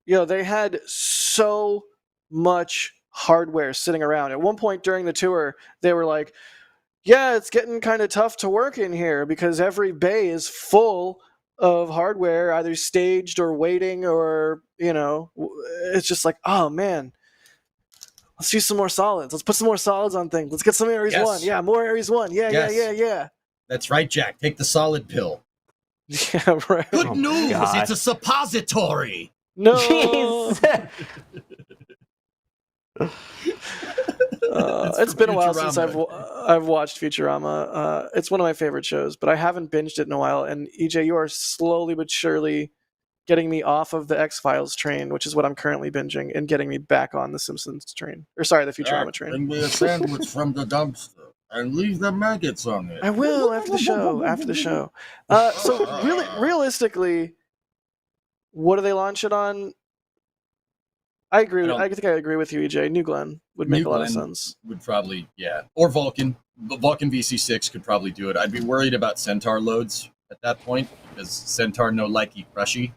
They had so much hardware sitting around. At one point during the tour, they were like, yeah, it's getting kind of tough to work in here because every bay is full of hardware, either staged or waiting, or, it's just like, oh, man. Let's use some more solids. Let's put some more solids on things. Let's get some Ares 1. Yeah, more Ares 1. Yeah. That's right, Jack. Take the solid pill. Yeah, right. Good news. God. It's a suppository. No. It's been a while since I've watched Futurama. It's one of my favorite shows, but I haven't binged it in a while. And EJ, you are slowly but surely getting me off of the X-Files train, which is what I'm currently binging, and getting me back on the Simpsons train. Or sorry, the Futurama train. Bring me a sandwich from the dumpster and leave the maggots on it. I will after the show. So really, realistically, what do they launch it on? I agree. I think I agree with you, EJ. New Glenn would make a lot of sense. Would probably, yeah. Or Vulcan. Vulcan VC6 could probably do it. I'd be worried about Centaur loads at that point because Centaur no likey crushy.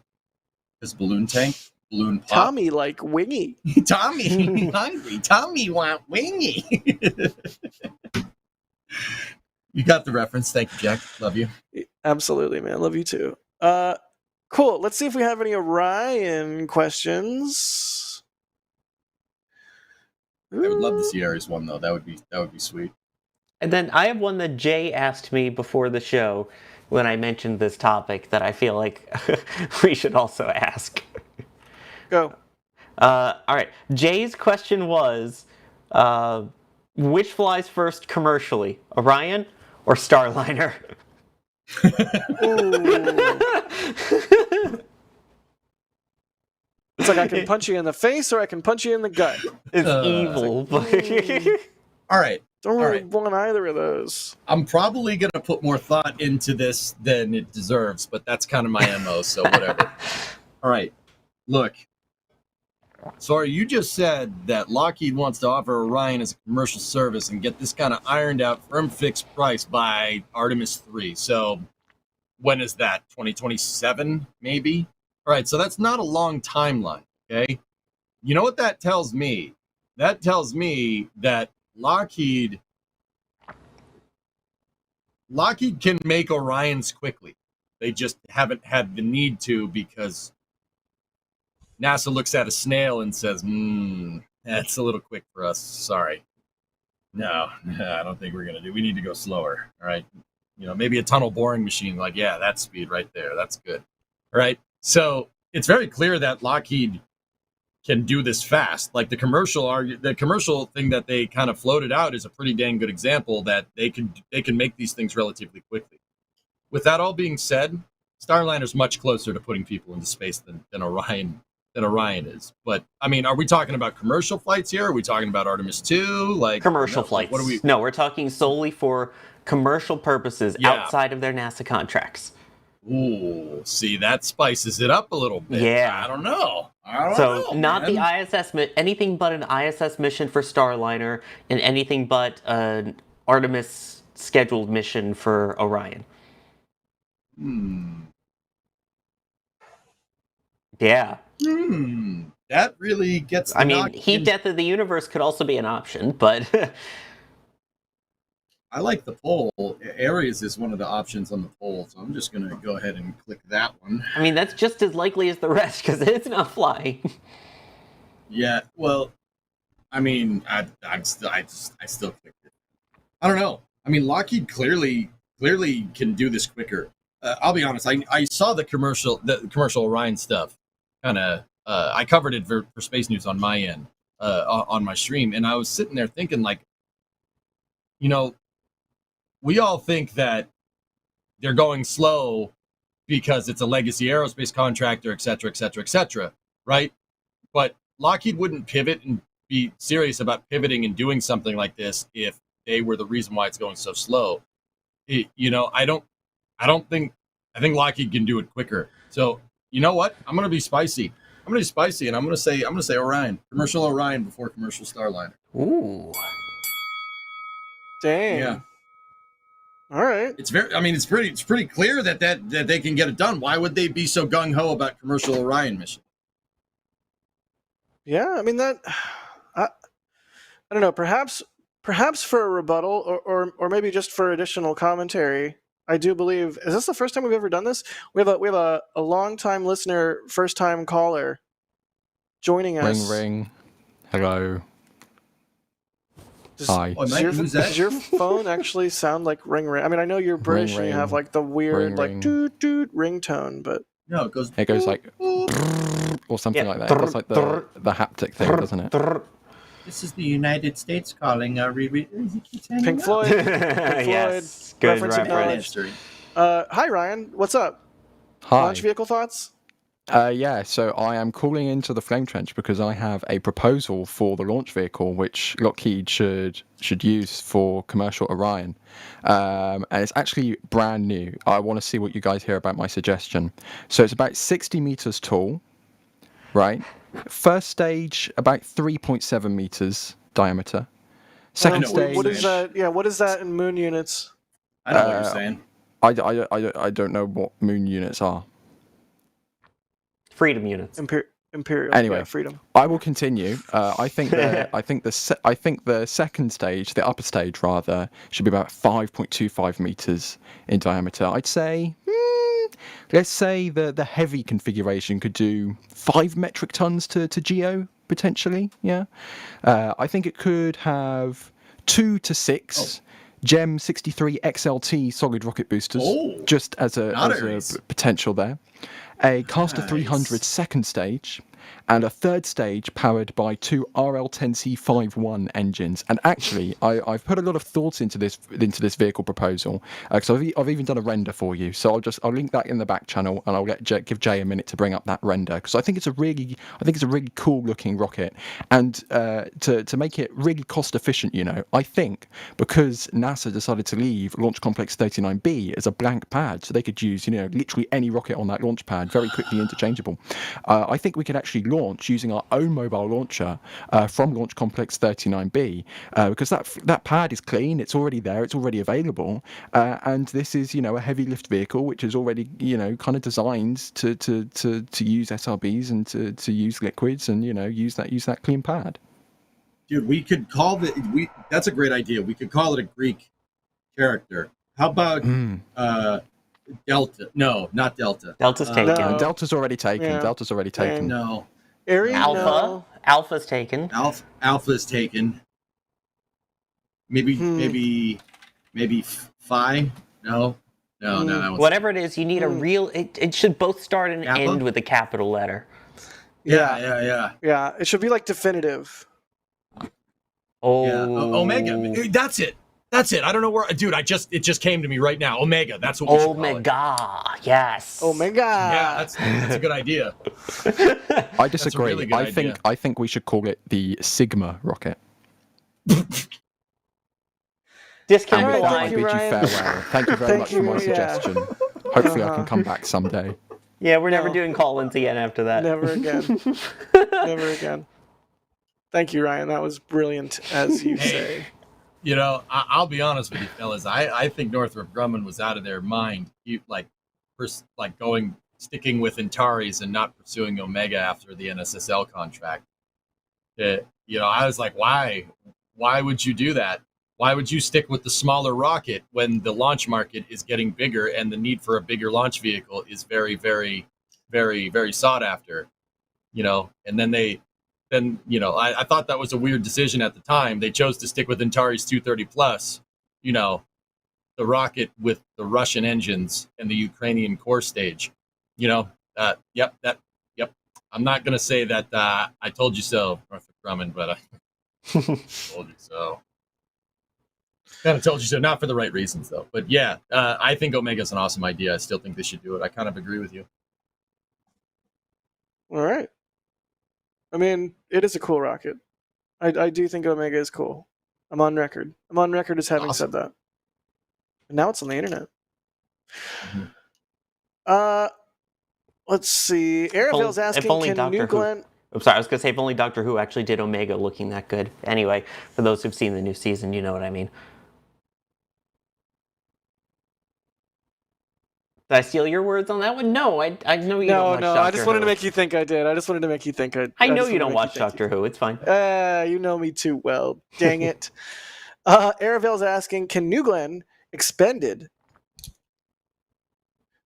Because balloon tank, balloon pop. Tommy like wingy. Tommy hungry. Tommy want wingy. You got the reference. Thank you, Jack. Love you. Absolutely, man. Love you too. Cool. Let's see if we have any Orion questions. I would love to see Ares 1 though. That would be sweet. And then I have one that Jay asked me before the show when I mentioned this topic that I feel like we should also ask. Go. All right. Jay's question was, which flies first commercially, Orion or Starliner? It's like I can punch you in the face or I can punch you in the gut. It's evil. All right. Don't really want either of those. I'm probably going to put more thought into this than it deserves, but that's kind of my MO, so whatever. All right. Look. Sorry, you just said that Lockheed wants to offer Orion as a commercial service and get this kind of ironed out firm fixed price by Artemis 3. So when is that? 2027, maybe? All right, so that's not a long timeline, okay? You know what that tells me? That tells me that Lockheed can make Orions quickly. They just haven't had the need to because NASA looks at a snail and says, that's a little quick for us. Sorry. No, I don't think we're going to do. We need to go slower, all right? Maybe a tunnel boring machine, like, yeah, that's speed right there. That's good, all right? So it's very clear that Lockheed can do this fast. Like the commercial thing that they kind of floated out is a pretty dang good example that they can make these things relatively quickly. With that all being said, Starliner's much closer to putting people into space than Orion is. But I mean, are we talking about commercial flights here? Are we talking about Artemis 2? Like commercial flights? What are we? No, we're talking solely for commercial purposes outside of their NASA contracts. Ooh, see, that spices it up a little bit. Yeah. I don't know. Not the ISS, anything but an ISS mission for Starliner and anything but an Artemis scheduled mission for Orion. Yeah. That really gets Heat Death of the Universe could also be an option, but I like the poll. Ares is one of the options on the poll, so I'm just going to go ahead and click that one. I mean, that's just as likely as the rest because it's not flying. Yeah, well, I mean, I still clicked it. I don't know. I mean, Lockheed clearly can do this quicker. I'll be honest. I saw the commercial Orion stuff. Kind of, I covered it for Space News on my end, on my stream, and I was sitting there thinking, like, we all think that they're going slow because it's a legacy aerospace contractor, et cetera, et cetera, et cetera, right? But Lockheed wouldn't pivot and be serious about pivoting and doing something like this if they were the reason why it's going so slow. I think Lockheed can do it quicker. So you know what? I'm going to be spicy. I'm going to be spicy, and I'm going to say Orion, commercial Orion before commercial Starliner. Ooh. Dang. Yeah. All right. It's pretty clear that they can get it done. Why would they be so gung ho about commercial Orion mission? Yeah, I mean that. I don't know. Perhaps for a rebuttal, or maybe just for additional commentary. I do believe. Is this the first time we've ever done this? We have a long-time listener, first-time caller, joining us. Ring. Hello. Hi. Does your phone actually sound like ring? I mean, I know you're British and you have like the weird like toot toot ringtone, but no, it goes like or something like that. It does like the haptic thing, doesn't it? This is the United States calling. Pink Floyd. Yes, good reference reference. acknowledged. Hi Ryan, what's up? Hi. Launch vehicle thoughts? Yeah, so I am calling into the Flame Trench because I have a proposal for the launch vehicle which Lockheed should use for commercial Orion. And it's actually brand new. I want to see what you guys hear about my suggestion. So it's about 60 meters tall, right? First stage, about 3.7 meters diameter. Second stage... What is that? Yeah, what is that in moon units? I know what you're saying. I don't know what moon units are. Freedom units. Imperial. Anyway, yeah, freedom. I will continue. I think the second stage, the upper stage rather, should be about 5.25 meters in diameter. I'd say, let's say the heavy configuration could do 5 metric tons to GEO potentially. Yeah, I think it could have 2 to 6. GEM 63 XLT solid rocket boosters, just as a potential there. A Caster 300 second stage, and a third stage powered by 2 RL10C51 engines. And actually, I've put a lot of thoughts into this vehicle proposal because I've even done a render for you. So I'll link that in the back channel, and I'll give Jay a minute to bring up that render because I think it's a really cool looking rocket. And to make it really cost efficient, I think because NASA decided to leave Launch Complex 39B as a blank pad, so they could use literally any rocket on that launch pad, very quickly interchangeable. I think we could actually launch using our own mobile launcher from Launch Complex 39B because that pad is clean, it's already there, it's already available, and this is a heavy lift vehicle which is already kind of designed to use SRBs and to use liquids and use that clean pad. Dude, we could call that's a great idea. We could call it a Greek character. How about Delta? No, not Delta. Delta's taken. No. Delta's already taken. Yeah. Delta's already taken. No. Arian, Alpha. no. Alpha's taken. Alpha's taken. Maybe Phi? No. No. Whatever it is, you need a real... It should both start and Kappa? end with a capital letter. Yeah. Yeah, it should be like definitive. Oh. Yeah. Omega. That's it. I don't know where, dude. It just came to me right now. Omega. That's what we should call it. Omega. Yes. Omega. Yeah, that's a good idea. I disagree. Really good idea. I think we should call it the Sigma rocket. Discount And the with that, I line. bid you farewell. Thank you very much for my suggestion. Hopefully, I can come back someday. Yeah, we're never doing call-ins again after that. Never again. Never again. Thank you, Ryan. That was brilliant, as you say. I'll be honest with you, fellas. I think Northrop Grumman was out of their mind. Sticking with Antares and not pursuing Omega after the NSSL contract. I was like, why? Why would you do that? Why would you stick with the smaller rocket when the launch market is getting bigger and the need for a bigger launch vehicle is very, very, very, very sought after? And then I thought that was a weird decision at the time. They chose to stick with Antares 230 plus, the rocket with the Russian engines and the Ukrainian core stage. Yep. I'm not gonna say that I told you so, Northrop Grumman, but I told you so. Kind of told you so, not for the right reasons though. But yeah, I think Omega's an awesome idea. I still think they should do it. I kind of agree with you. All right. I mean, it is a cool rocket. I do think Omega is cool. I'm on record. I'm on record as having Awesome. said that. And now it's on the internet. Mhm. Let's see. Aravel's asking, only can Doctor New Who- Glenn... I'm sorry, I was going to say if only Doctor Who actually did Omega looking that good. Anyway, for those who've seen the new season, you know what I mean. Did I steal your words on that one? No, I know you don't watch Doctor Who. I just wanted to make you think I did. I just wanted to make you think I... I know you don't watch Doctor Who. It's fine. You know me too well. Dang it. Aravel's asking, can New Glenn, expended,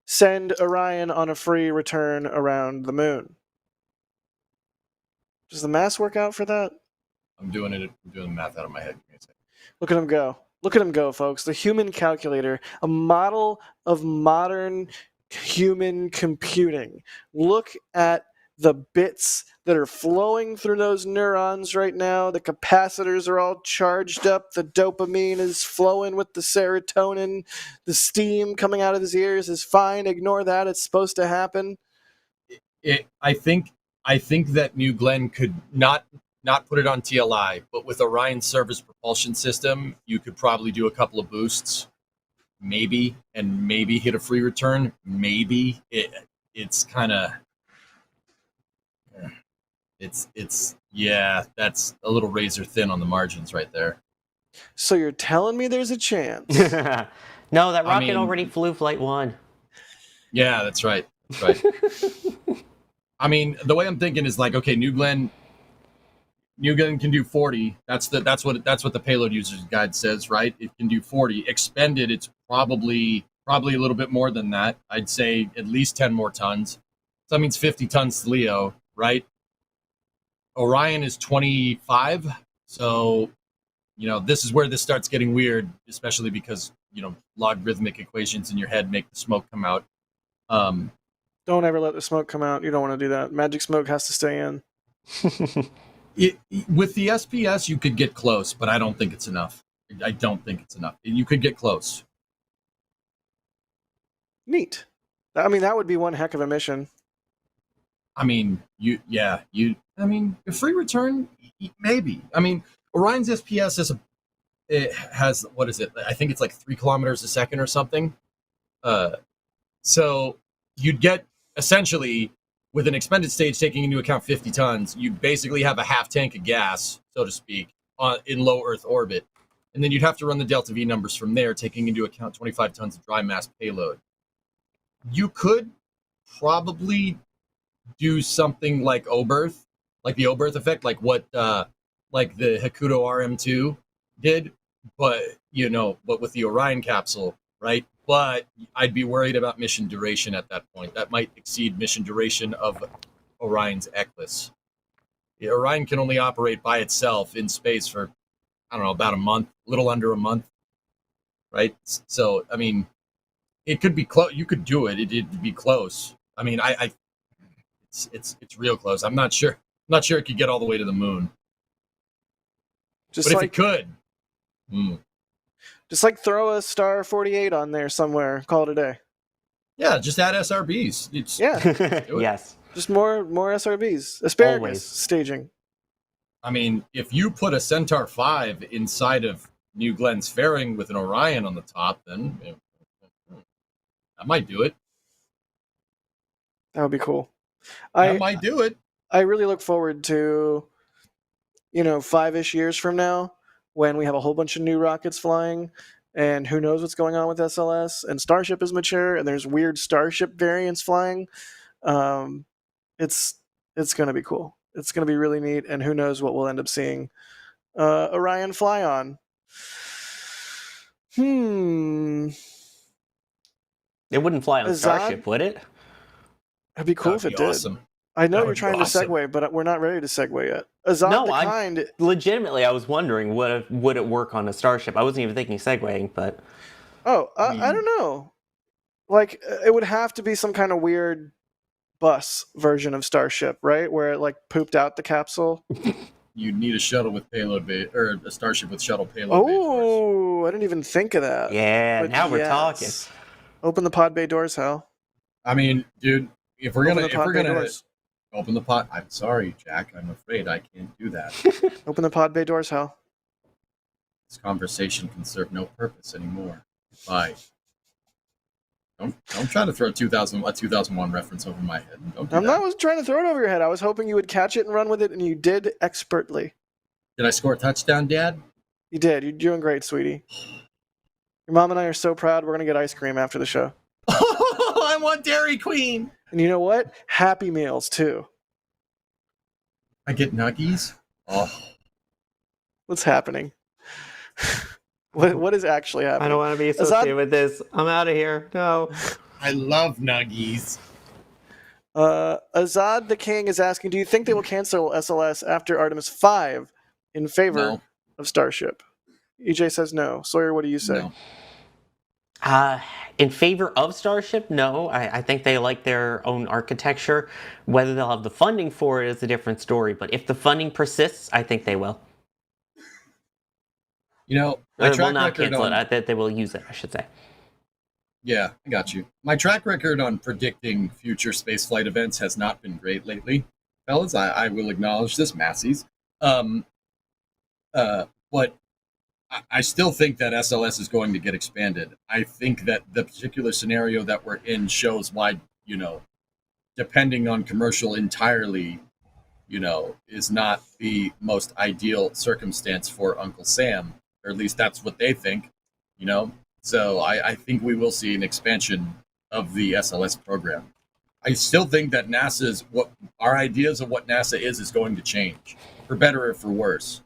send Orion on a free return around the moon? Does the math work out for that? I'm doing the math out of my head. Give me a second. Look at him go. Look at him go, folks. The human calculator, a model of modern human computing. Look at the bits that are flowing through those neurons right now. The capacitors are all charged up. The dopamine is flowing with the serotonin. The steam coming out of his ears is fine. Ignore that. It's supposed to happen. I think that New Glenn could not put it on TLI, but with Orion's service propulsion system, you could probably do a couple of boosts, maybe hit a free return. Maybe it's kind of yeah, that's a little razor thin on the margins right there. So you're telling me there's a chance? No, that rocket already flew Flight 1. Yeah, that's right. I mean, the way I'm thinking is like, okay, New Glenn can do 40. That's what the payload user's guide says, right? It can do 40. Expended, it's probably a little bit more than that. I'd say at least 10 more tons. So that means 50 tons to Leo, right? Orion is 25. So, this is where this starts getting weird, especially because, logarithmic equations in your head make the smoke come out. Don't ever let the smoke come out. You don't want to do that. Magic smoke has to stay in. With the SPS, you could get close, but I don't think it's enough. I don't think it's enough. You could get close. Neat. I mean, that would be one heck of a mission. I mean, a free return, maybe. I mean, Orion's SPS has what is it? I think it's like 3 kilometers a second or something. So you'd get essentially, with an expended stage taking into account 50 tons, you basically have a half tank of gas, so to speak, in low Earth orbit. And then you'd have to run the Delta V numbers from there, taking into account 25 tons of dry mass payload. You could probably do something like Oberth, like the Oberth effect, like what like the Hakuto RM2 did, but with the Orion capsule, right? But I'd be worried about mission duration at that point. That might exceed mission duration of Orion's Eclipse. The Orion can only operate by itself in space for, I don't know, about a month, a little under a month, right? So, I mean, it could be close. You could do it. It'd be close. I mean, it's real close. I'm not sure. It could get all the way to the moon. But if it could. Just like throw a Star 48 on there somewhere. Call it a day. Yeah, just add SRBs. Yes. Just more SRBs. Asparagus Always. staging. I mean, if you put a Centaur 5 inside of New Glenn's fairing with an Orion on the top, then I might do it. That would be cool. I might do it. I really look forward to, 5-ish years from now, when we have a whole bunch of new rockets flying, and who knows what's going on with SLS, and Starship is mature, and there's weird Starship variants flying. It's going to be cool. It's going to be really neat, and who knows what we'll end up seeing Orion fly on. It wouldn't fly on Starship, would it? It'd be cool if it did. Awesome. I know you're trying to segue, but we're not ready to segue yet. Azad legitimately, I was wondering, would it work on a Starship? I wasn't even thinking segueing, but... I don't know. Like, it would have to be some kind of weird bus version of Starship, right? Where it, pooped out the capsule. you'd need a shuttle with payload bay, or a Starship with shuttle payload bay doors. Oh, I didn't even think of that. Yeah, But now we're talking. Open the pod bay doors, Hal. I mean, dude, if we're Open gonna the pod bay doors. open the pod, I'm sorry, Jack. I'm afraid I can't do that. Open the pod bay doors, Hal. This conversation can serve no purpose anymore. Bye. Don't try to throw a 2001 reference over my head. Don't do I'm that. not trying to throw it over your head. I was hoping you would catch it and run with it, and you did expertly. Did I score a touchdown, Dad? You did. You're doing great, sweetie. Your mom and I are so proud. We're going to get ice cream after the show. I want Dairy Queen. And you know what? Happy Meals, too. I get nuggies. Oh, What's happening? What is actually happening? I don't want to be associated with this. I'm out of here. No. I love nuggies. Azad the King is asking, do you think they will cancel SLS after Artemis 5 in favor of Starship? EJ says no. Sawyer, what do you say? No. In favor of Starship, no. I think they like their own architecture. Whether they'll have the funding for it is a different story. But if the funding persists, I think they will. You know, They will not cancel it. They will use it, I should say. Yeah, I got you. My track record on predicting future spaceflight events has not been great lately, fellas. I will acknowledge this, Massies. But I still think that SLS is going to get expanded. I think that the particular scenario that we're in shows why, depending on commercial entirely, is not the most ideal circumstance for Uncle Sam, or at least that's what they think, So I think we will see an expansion of the SLS program. I still think that our ideas of what NASA is going to change, for better or for worse.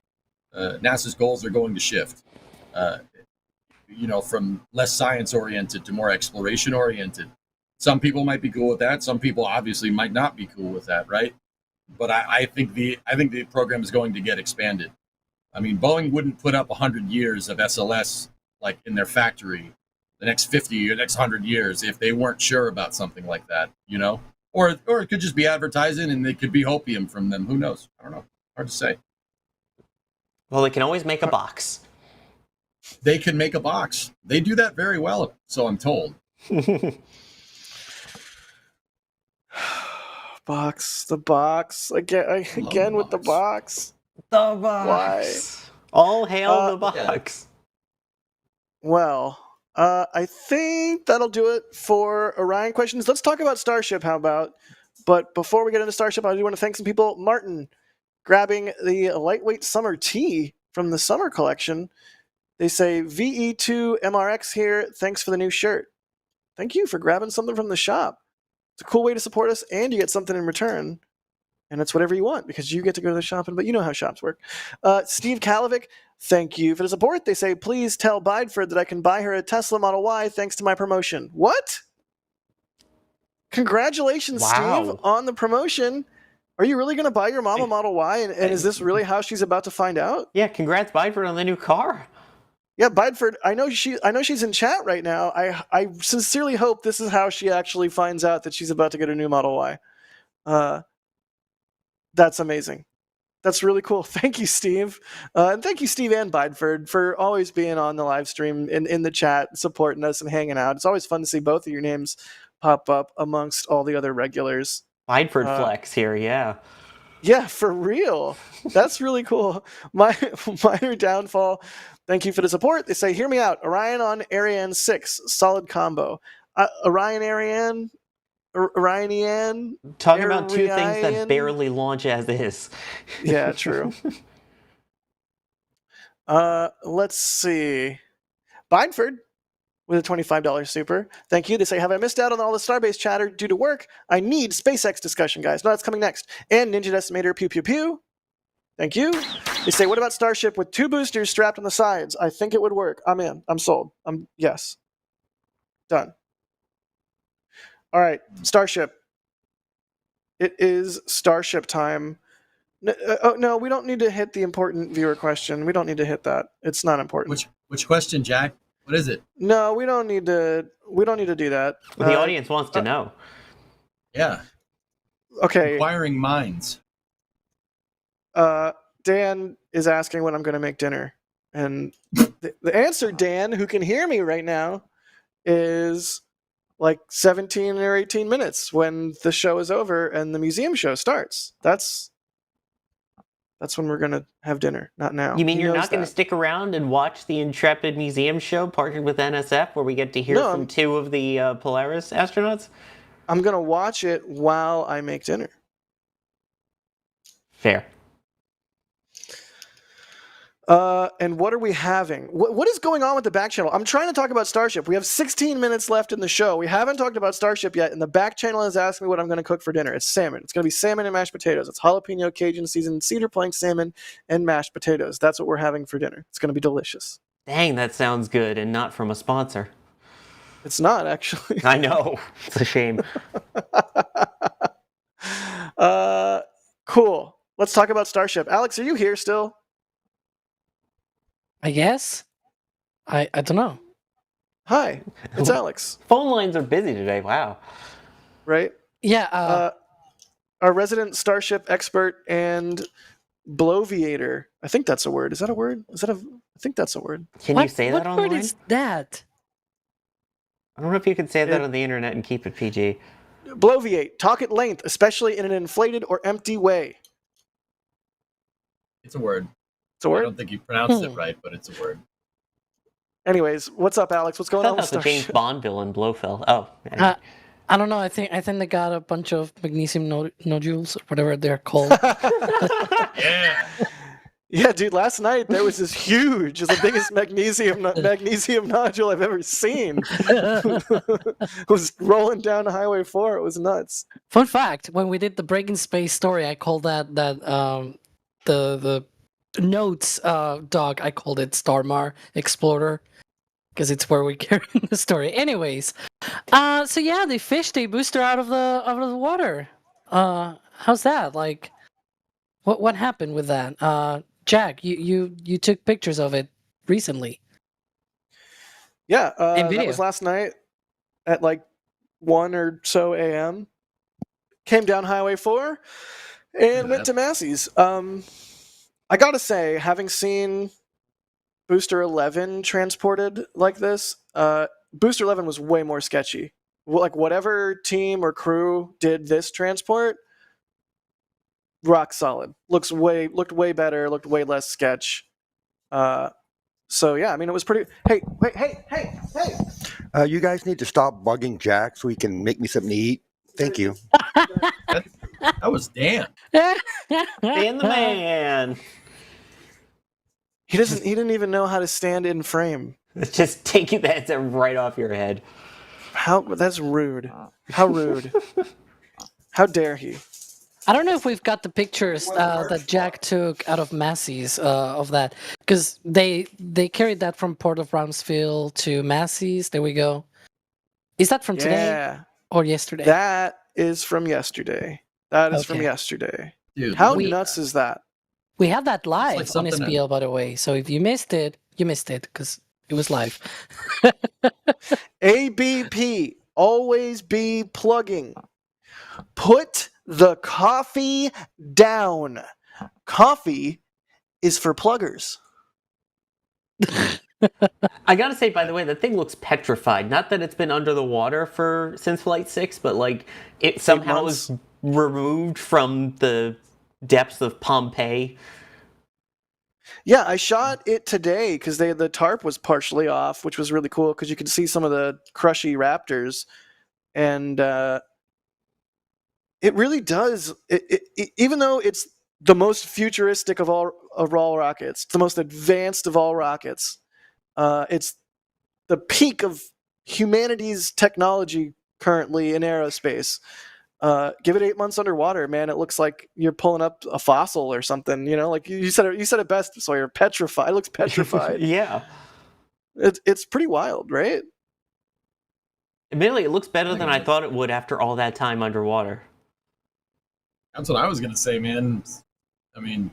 NASA's goals are going to shift, from less science-oriented to more exploration-oriented. Some people might be cool with that. Some people obviously might not be cool with that, right? But I think the program is going to get expanded. I mean, Boeing wouldn't put up 100 years of SLS like in their factory the next 50 or next 100 years if they weren't sure about something like that, Or it could just be advertising and it could be hopium from them. Who knows? I don't know. Hard to say. Well, they can always make a box. They can make a box. They do that very well, so I'm told. The box again with the box. The box. Why? All hail the box. Well, I think that'll do it for Orion questions. Let's talk about Starship. How about? But before we get into Starship, I do want to thank some people. Martin, grabbing the lightweight summer tee from the summer collection. They say VE2 MRX here. Thanks for the new shirt. Thank you for grabbing something from the shop. It's a cool way to support us, and you get something in return. And it's whatever you want because you get to go to the shop, but you know how shops work. Steve Kalovic, thank you for the support. They say, please tell Bideford that I can buy her a Tesla Model Y thanks to my promotion. What? Congratulations, Wow. Steve, on the promotion. Are you really going to buy your mom a Model Y? And is this really how she's about to find out? Yeah, congrats, Bideford, on the new car. Yeah, Bideford, I know she's in chat right now. I sincerely hope this is how she actually finds out that she's about to get a new Model Y. That's amazing. That's really cool. Thank you, Steve. And thank you, Steve and Bideford, for always being on the live stream in the chat, supporting us and hanging out. It's always fun to see both of your names pop up amongst all the other regulars. Bideford flex here, yeah. Yeah, for real. That's really cool. Minor downfall. Thank you for the support. They say, hear me out. Orion on Ariane 6. Solid combo. Orion, Ariane. Orion. Talking about two things that barely launch as is. Yeah, true. Let's see. Bideford with a $25 super. Thank you. They say, have I missed out on all the Starbase chatter due to work? I need SpaceX discussion, guys. No, that's coming next. And Ninja Decimator, pew, pew, pew. Thank you. They say, what about Starship with 2 boosters strapped on the sides? I think it would work. I'm in. I'm sold. Yes. Done. All right, Starship. It is Starship time. No, we don't need to hit the important viewer question. We don't need to hit that. It's not important. Which question, Jack? What is it? No, we don't need to do that. Well, the audience wants to know. Yeah. Okay. Inquiring minds. Dan is asking when I'm going to make dinner. And the answer, Dan, who can hear me right now, is like 17 or 18 minutes when the show is over and the museum show starts. That's when we're going to have dinner, not now. You mean He you're knows not going to that. stick around and watch the Intrepid Museum show partnered with NSF where we get to hear No, from two of the Polaris astronauts? I'm going to watch it while I make dinner. Fair. And what are we having? What is going on with the back channel? I'm trying to talk about Starship. We have 16 minutes left in the show. We haven't talked about Starship yet, and the back channel has asked me what I'm going to cook for dinner. It's salmon. It's going to be salmon and mashed potatoes. It's jalapeno Cajun seasoned cedar plank salmon and mashed potatoes. That's what we're having for dinner. It's going to be delicious. Dang, that sounds good, and not from a sponsor. It's not, actually. I know. It's a shame. Cool. Let's talk about Starship. Alex, are you here still? I guess. I don't know. Hi, it's Alex. Phone lines are busy today. Wow. Right? Yeah. Our resident Starship expert and bloviator. I think that's a word. Is that a word? I think that's a word. Can you say that what word online? is that? I don't know if you can say that on the internet and keep it PG. Bloviate. Talk at length, especially in an inflated or empty way. It's a word. It's a I word? don't think you pronounced it right, but it's a word. Anyways, what's up, Alex? What's going I on thought with that was a James Starship? Bond villain, Blofeld. Oh. Anyway. I don't know. I think they got a bunch of magnesium nodules, or whatever they're called. Yeah. Yeah, dude, last night there was this huge, it's the biggest magnesium nodule I've ever seen. It was rolling down Highway 4. It was nuts. Fun fact: when we did the Break in Space story, I called that the notes dog. I called it Starmar Explorer because it's where we carry the story. Anyways, so yeah, they fished a booster out of the water. How's that? Like, what happened with that? Jack, you took pictures of it recently. Yeah, And that video. was last night at like 1 or so a.m. Came down Highway 4 and went to Massey's. I gotta say, having seen Booster 11 transported like this, Booster 11 was way more sketchy. Like whatever team or crew did this transport, rock solid. Looked way better. Looked way less sketch. So yeah, I mean it was pretty. Hey! You guys need to stop bugging Jack so he can make me something to eat. Thank you. That was Dan. Dan the man. He didn't even know how to stand in frame. Let's just take that headset right off your head. That's rude. How rude. How dare he? I don't know if we've got the pictures that Jack took out of Massey's of that, because they carried that from Port of Brownsville to Massey's. There we go. Is that from today or yesterday? That is from yesterday. From Okay. yesterday. Dude, How look at nuts is that? We have that live like on something SBL, by the way. So if you missed it, you missed it because it was live. ABP, always be plugging. Put the coffee down. Coffee is for pluggers. I gotta say, by the way, that thing looks petrified. Not that it's been under the water since Flight 6, but like it somehow is removed from the depths of Pompeii. Yeah, I shot it today because the tarp was partially off, which was really cool because you could see some of the crushy raptors, and it really does. Even though it's the most futuristic of all rockets, it's the most advanced of all rockets. It's the peak of humanity's technology currently in aerospace. Give it 8 months underwater, man. It looks like you're pulling up a fossil or something. You know, like you said it best. So you're petrified. It looks petrified. Yeah. It's pretty wild, right? Admittedly, it looks better than I thought it would after all that time underwater. That's what I was gonna say, man. I mean,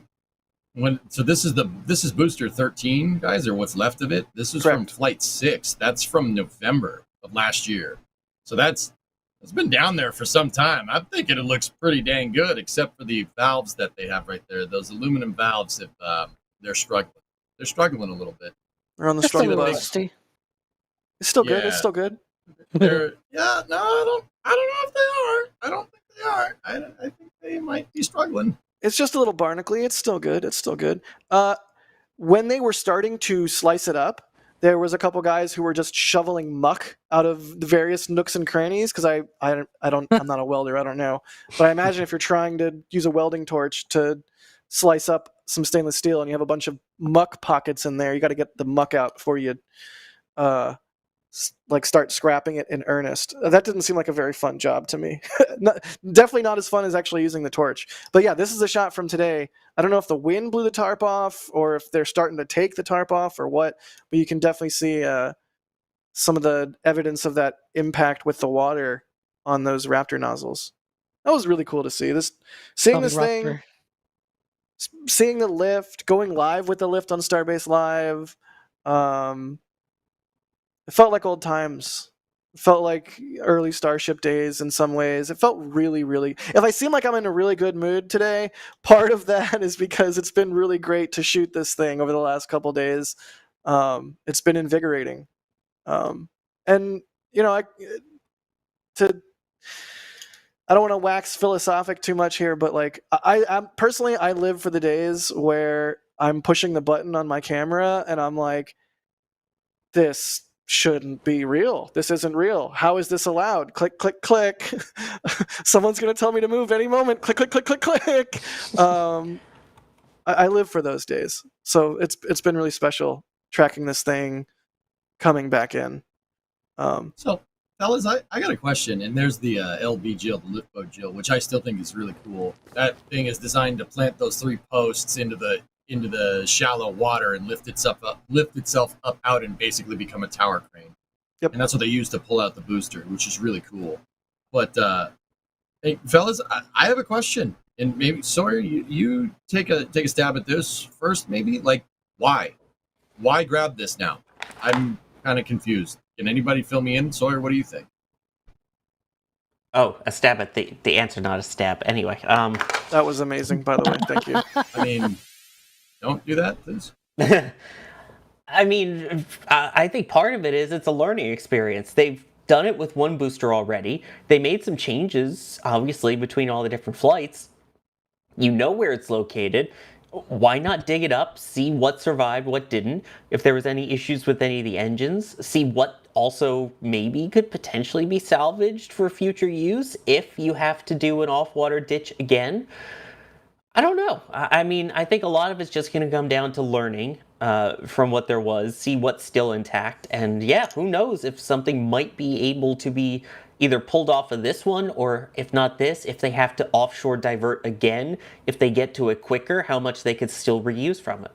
this is booster 13, guys, or what's left of it. This is from Flight 6. That's from November of last year. So that's It's been down there for some time. I'm thinking it looks pretty dang good, except for the valves that they have right there. Those aluminum valves, if they're struggling. They're struggling a little bit. They're on the Just a struggle little bus. rusty. It's still good. It's Yeah. still good. They're no, I don't know if they are. I don't think they are. I think they might be struggling. It's just a little barnacly. It's still good. It's still good. When they were starting to slice it up, there was a couple guys who were just shoveling muck out of the various nooks and crannies. Because I'm not a welder. I don't know, but I imagine if you're trying to use a welding torch to slice up some stainless steel and you have a bunch of muck pockets in there, you got to get the muck out before you start scrapping it in earnest. That didn't seem like a very fun job to me. Definitely not as fun as actually using the torch. But yeah, this is a shot from today. I don't know if the wind blew the tarp off or if they're starting to take the tarp off or what, but you can definitely see some of the evidence of that impact with the water on those Raptor nozzles. That was really cool to see. Seeing Oh, the this thing, Raptor. seeing the lift, going live with the lift on Starbase Live. It felt like old times. It felt like early Starship days in some ways. It felt really, really... If I seem like I'm in a really good mood today, part of that is because it's been really great to shoot this thing over the last couple days. It's been invigorating. And, you know, I don't want to wax philosophic too much here, but like I'm personally, I live for the days where I'm pushing the button on my camera and I'm like, this shouldn't be real. This isn't real. How is this allowed? Click, click, click. Someone's going to tell me to move any moment. Click, click, click, click, click. I live for those days. So it's been really special tracking this thing coming back in. So, fellas, I got a question, and there's the LB Jill, the lift boat Jill, which I still think is really cool. That thing is designed to plant those 3 posts into the shallow water and lift itself up out and basically become a tower crane. Yep. And that's what they use to pull out the booster, which is really cool. But hey, fellas, I have a question, and maybe Sawyer, you take a stab at this first, maybe. Like, why grab this now? I'm kind of confused. Can anybody fill me in? Sawyer, what do you think? Oh, a stab at the answer, not a stab. Anyway, That was amazing, by the way. Thank you. I mean, don't do that, please. I mean, I think part of it is it's a learning experience. They've done it with one booster already. They made some changes, obviously, between all the different flights. You know where it's located. Why not dig it up, see what survived, what didn't, if there was any issues with any of the engines, see what also maybe could potentially be salvaged for future use if you have to do an off-water ditch again. I don't know. I mean, I think a lot of it's just going to come down to learning from what there was, see what's still intact, and yeah, who knows if something might be able to be either pulled off of this one, or if not this, if they have to offshore divert again, if they get to it quicker, how much they could still reuse from it.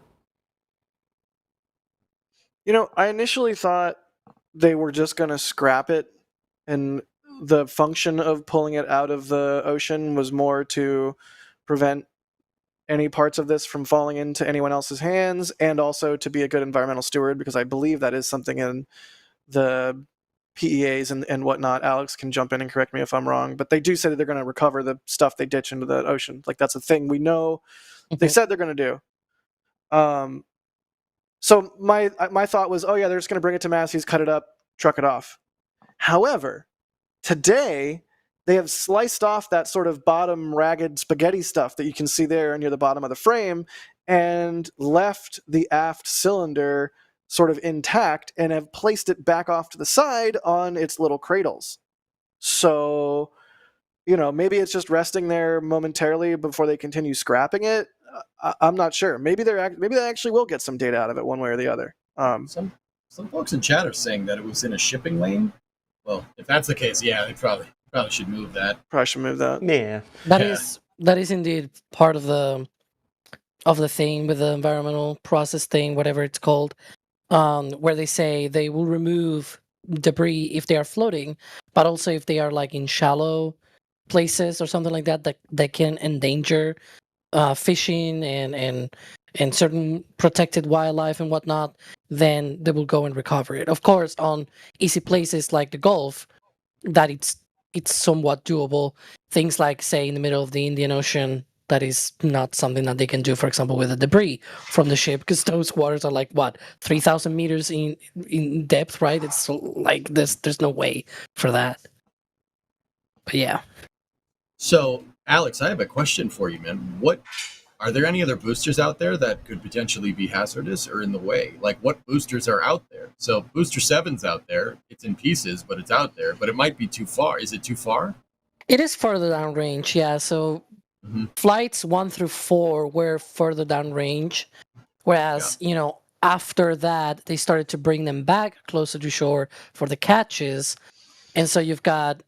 You know, I initially thought they were just going to scrap it, and the function of pulling it out of the ocean was more to prevent any parts of this from falling into anyone else's hands, and also to be a good environmental steward, because I believe that is something in the PEAs and whatnot. Alex can jump in and correct me if I'm wrong, but they do say that they're going to recover the stuff they ditch into the ocean. Like, that's a thing we know they said they're going to do. So my thought was, oh yeah, they're just going to bring it to Massey's, cut it up, truck it off. However, today they have sliced off that sort of bottom ragged spaghetti stuff that you can see there near the bottom of the frame and left the aft cylinder sort of intact and have placed it back off to the side on its little cradles. So, you know, maybe it's just resting there momentarily before they continue scrapping it. I'm not sure. Maybe they actually will get some data out of it one way or the other. Some folks in chat are saying that it was in a shipping lane. Well, if that's the case, yeah, they probably should move that. Probably should move that. Yeah. That is indeed part of the thing with the environmental process thing, whatever it's called, where they say they will remove debris if they are floating, but also if they are like in shallow places or something like that can endanger fishing and certain protected wildlife and whatnot, then they will go and recover it. Of course, on easy places like the Gulf, that it's it's somewhat doable. Things like, say, in the middle of the Indian Ocean, that is not something that they can do, for example, with the debris from the ship, because those waters are like, what, 3,000 meters in depth, right? It's like, there's no way for that. But yeah. So, Alex, I have a question for you, man. Are there any other boosters out there that could potentially be hazardous or in the way? Like, what boosters are out there? So, Booster 7's out there. It's in pieces, but it's out there. But it might be too far. Is it too far? It is further downrange, yeah. So, flights 1 through 4 were further downrange. Whereas, after that, they started to bring them back closer to shore for the catches. And so you've got,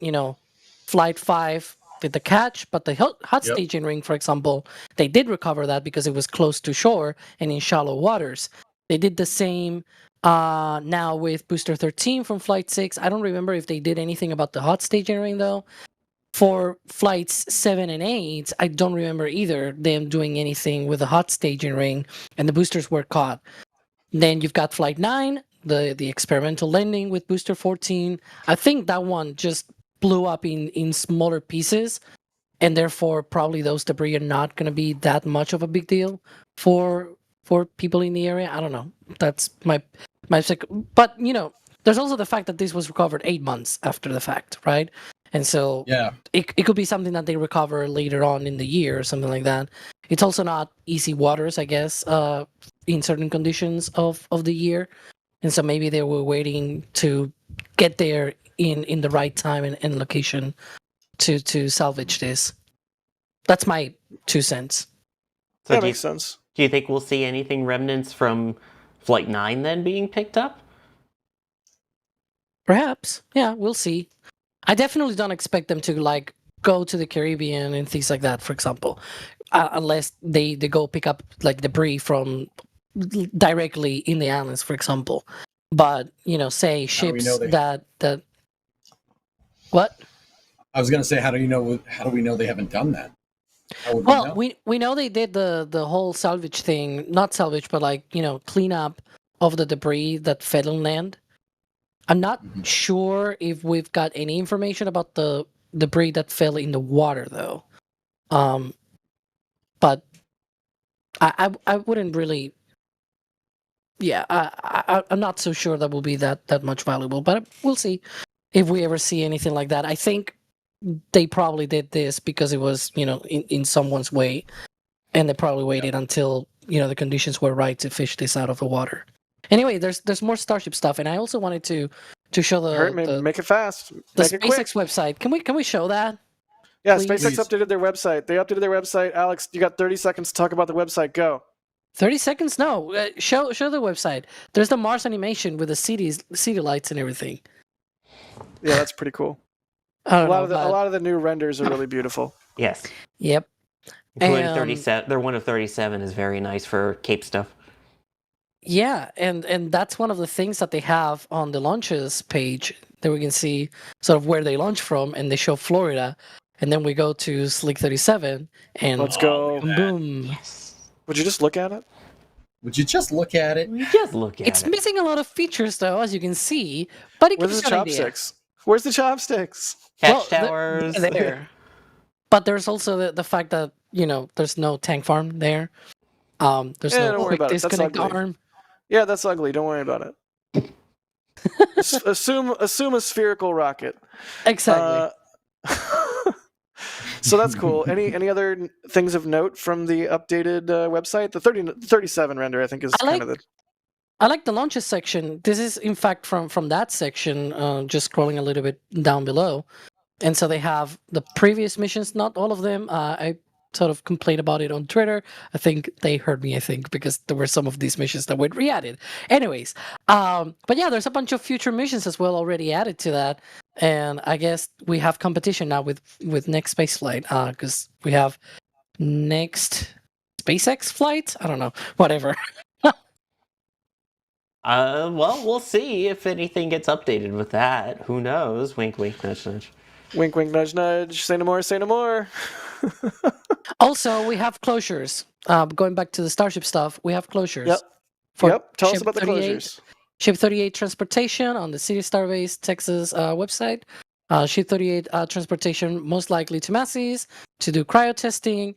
Flight 5 did the catch, but the hot staging ring, for example, they did recover that because it was close to shore and in shallow waters. They did the same now with Booster 13 from Flight 6. I don't remember if they did anything about the hot staging ring, though. For Flights 7 and 8, I don't remember either them doing anything with the hot staging ring, and the boosters were caught. Then you've got Flight 9, the experimental landing with Booster 14. I think that one just blew up in smaller pieces, and therefore probably those debris are not going to be that much of a big deal for people in the area. I don't know. That's my but there's also the fact that this was recovered 8 months after the fact, right? And so it could be something that they recover later on in the year or something like that. It's also not easy waters, I guess, in certain conditions of the year. And so maybe they were waiting to get there in the right time and location to salvage this. That's my 2 cents. So that makes sense. Do you think we'll see anything remnants from Flight 9 then being picked up? Perhaps. Yeah, we'll see. I definitely don't expect them to go to the Caribbean and things like that, for example, unless they go pick up debris from directly in the islands, for example. But say ships that what? I was going to say, how do we know they haven't done that? Well, we know they did the whole salvage thing, not salvage, but clean up of the debris that fell on land. I'm not sure if we've got any information about the debris that fell in the water, though. But I wouldn't really. Yeah, I'm not so sure that will be that much valuable, but we'll see if we ever see anything like that. I think they probably did this because it was in someone's way, and they probably waited until the conditions were right to fish this out of the water. Anyway, there's more Starship stuff, and I also wanted to show make it fast. The Make it quick. SpaceX website. Can we show that? Yeah, Please? SpaceX updated their website. They updated their website. Alex, you got 30 seconds to talk about the website. Go. 30 seconds? No. Show the website. There's the Mars animation with the city lights and everything. Yeah, that's pretty cool. A lot of the new renders are really beautiful. Yes. Yep. Including 37. Their one of 37 is very nice for Cape stuff. Yeah, and that's one of the things that they have on the launches page that we can see sort of where they launch from, and they show Florida, and then we go to Slick 37, and let's go. Boom. Yes. Would you just look at it? Would you just look at it? Just look at it. It's missing a lot of features, though, as you can see, but it Where's gives the you an idea. chopsticks? Where's the chopsticks? Catch towers. They're there. But there's also the fact that there's no tank farm there. There's no quick disconnect arm. Yeah, that's ugly. Don't worry about it. assume a spherical rocket. Exactly. So that's cool. Any other things of note from the updated website? The 37 render, I think, is kind of the. I like the launches section. This is, in fact, from that section, just scrolling a little bit down below. And so they have the previous missions, not all of them. I sort of complained about it on Twitter. I think they heard me, because there were some of these missions that were re-added. Anyways, but yeah, there's a bunch of future missions as well already added to that. And I guess we have competition now with next spaceflight, because we have next SpaceX flight? I don't know. Whatever. Well, we'll see if anything gets updated with that. Who knows? Wink, wink, nudge, nudge. Wink, wink, nudge, nudge. Say no more, say no more. Also, we have closures. Going back to the Starship stuff, we have closures. Yep. Tell us about the closures. Ship 38 transportation on the City Starbase Texas website. Ship 38 transportation most likely to Massey's to do cryo testing,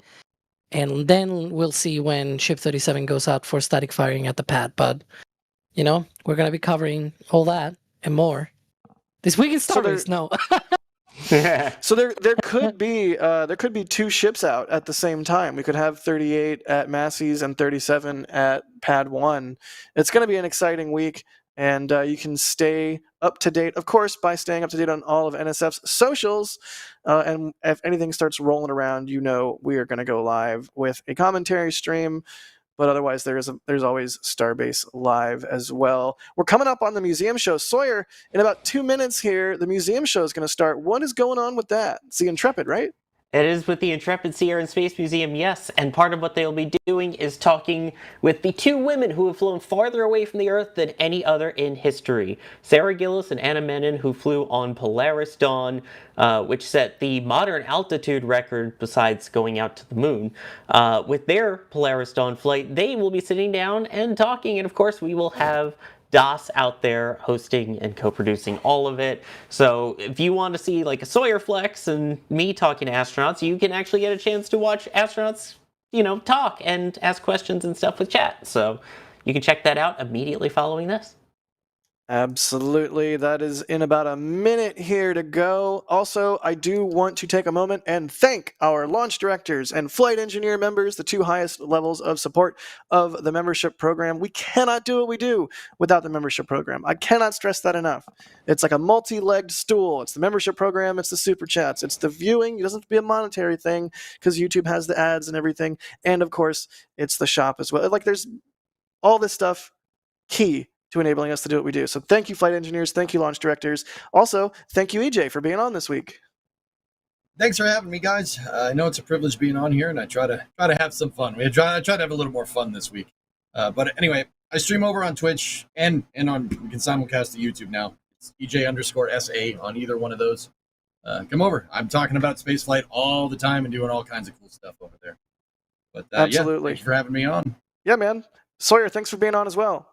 and then we'll see when Ship 37 goes out for static firing at the pad. But we're going to be covering all that and more this week in Starbase. No. So there could be two ships out at the same time. We could have 38 at Massey's and 37 at Pad 1. It's going to be an exciting week, and you can stay up to date, of course, by staying up to date on all of NSF's socials. And if anything starts rolling around, we are going to go live with a commentary stream. But otherwise, there's always Starbase Live as well. We're coming up on the museum show. Sawyer, in about 2 minutes here, the museum show is going to start. What is going on with that? It's the Intrepid, right? It is with the Intrepid Sea Air and Space Museum, yes, and part of what they'll be doing is talking with the two women who have flown farther away from the Earth than any other in history. Sarah Gillis and Anna Menon, who flew on Polaris Dawn, which set the modern altitude record besides going out to the moon. With their Polaris Dawn flight, they will be sitting down and talking, and of course we will have DOS out there hosting and co-producing all of it. So if you want to see like a Sawyer Flex and me talking to astronauts, you can actually get a chance to watch astronauts, talk and ask questions and stuff with chat. So you can check that out immediately following this. Absolutely. That is in about a minute here to go. Also, I do want to take a moment and thank our launch directors and flight engineer members, the two highest levels of support of the membership program. We cannot do what we do without the membership program. I cannot stress that enough. It's like a multi-legged stool. It's the membership program. It's the super chats. It's the viewing. It doesn't have to be a monetary thing because YouTube has the ads and everything. And of course, it's the shop as well. Like there's all this stuff key to enabling us to do what we do. So thank you, flight engineers. Thank you, launch directors. Also, thank you, EJ, for being on this week. Thanks for having me, guys. I know it's a privilege being on here, and I try to have some fun. I try to have a little more fun this week. But anyway, I stream over on Twitch and on, we can simulcast to YouTube now. It's EJ_SA on either one of those. Come over. I'm talking about spaceflight all the time and doing all kinds of cool stuff over there. But absolutely. Thanks for having me on. Yeah, man. Sawyer, thanks for being on as well.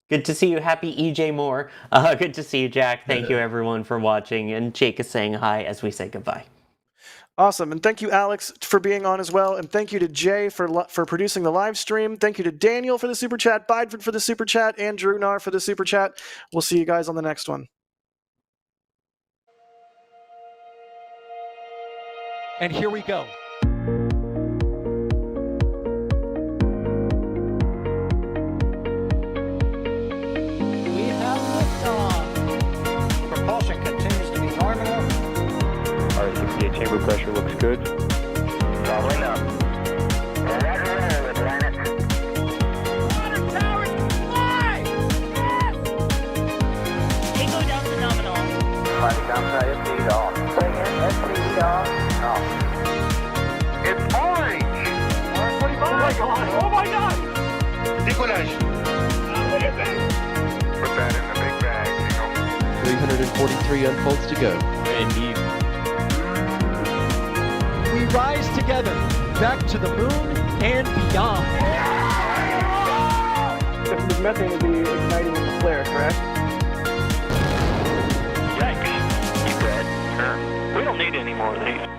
Good to see you. Happy EJ Moore. Good to see you, Jack. Thank you, everyone, for watching. And Jake is saying hi as we say goodbye. Awesome. And thank you, Alex, for being on as well. And thank you to Jay for producing the live stream. Thank you to Daniel for the super chat, Bideford for the super chat, and Drew Nar for the super chat. We'll see you guys on the next one. And here we go. Chamber pressure looks good. Following up. Roger, Atlantic. Water towers, fly! Yes! Tango down to nominal. Flight downside, FD off. Bring in, FD off. It's orange! Orange 45! Oh my god! Oh my god! Decollage. Look at this! Put that in the big bag, 343 unfolds to go. Indeed. We rise together back to the moon and beyond. This methane would be igniting the flare, correct? Yikes. You dead? Sure. We don't need any more of these.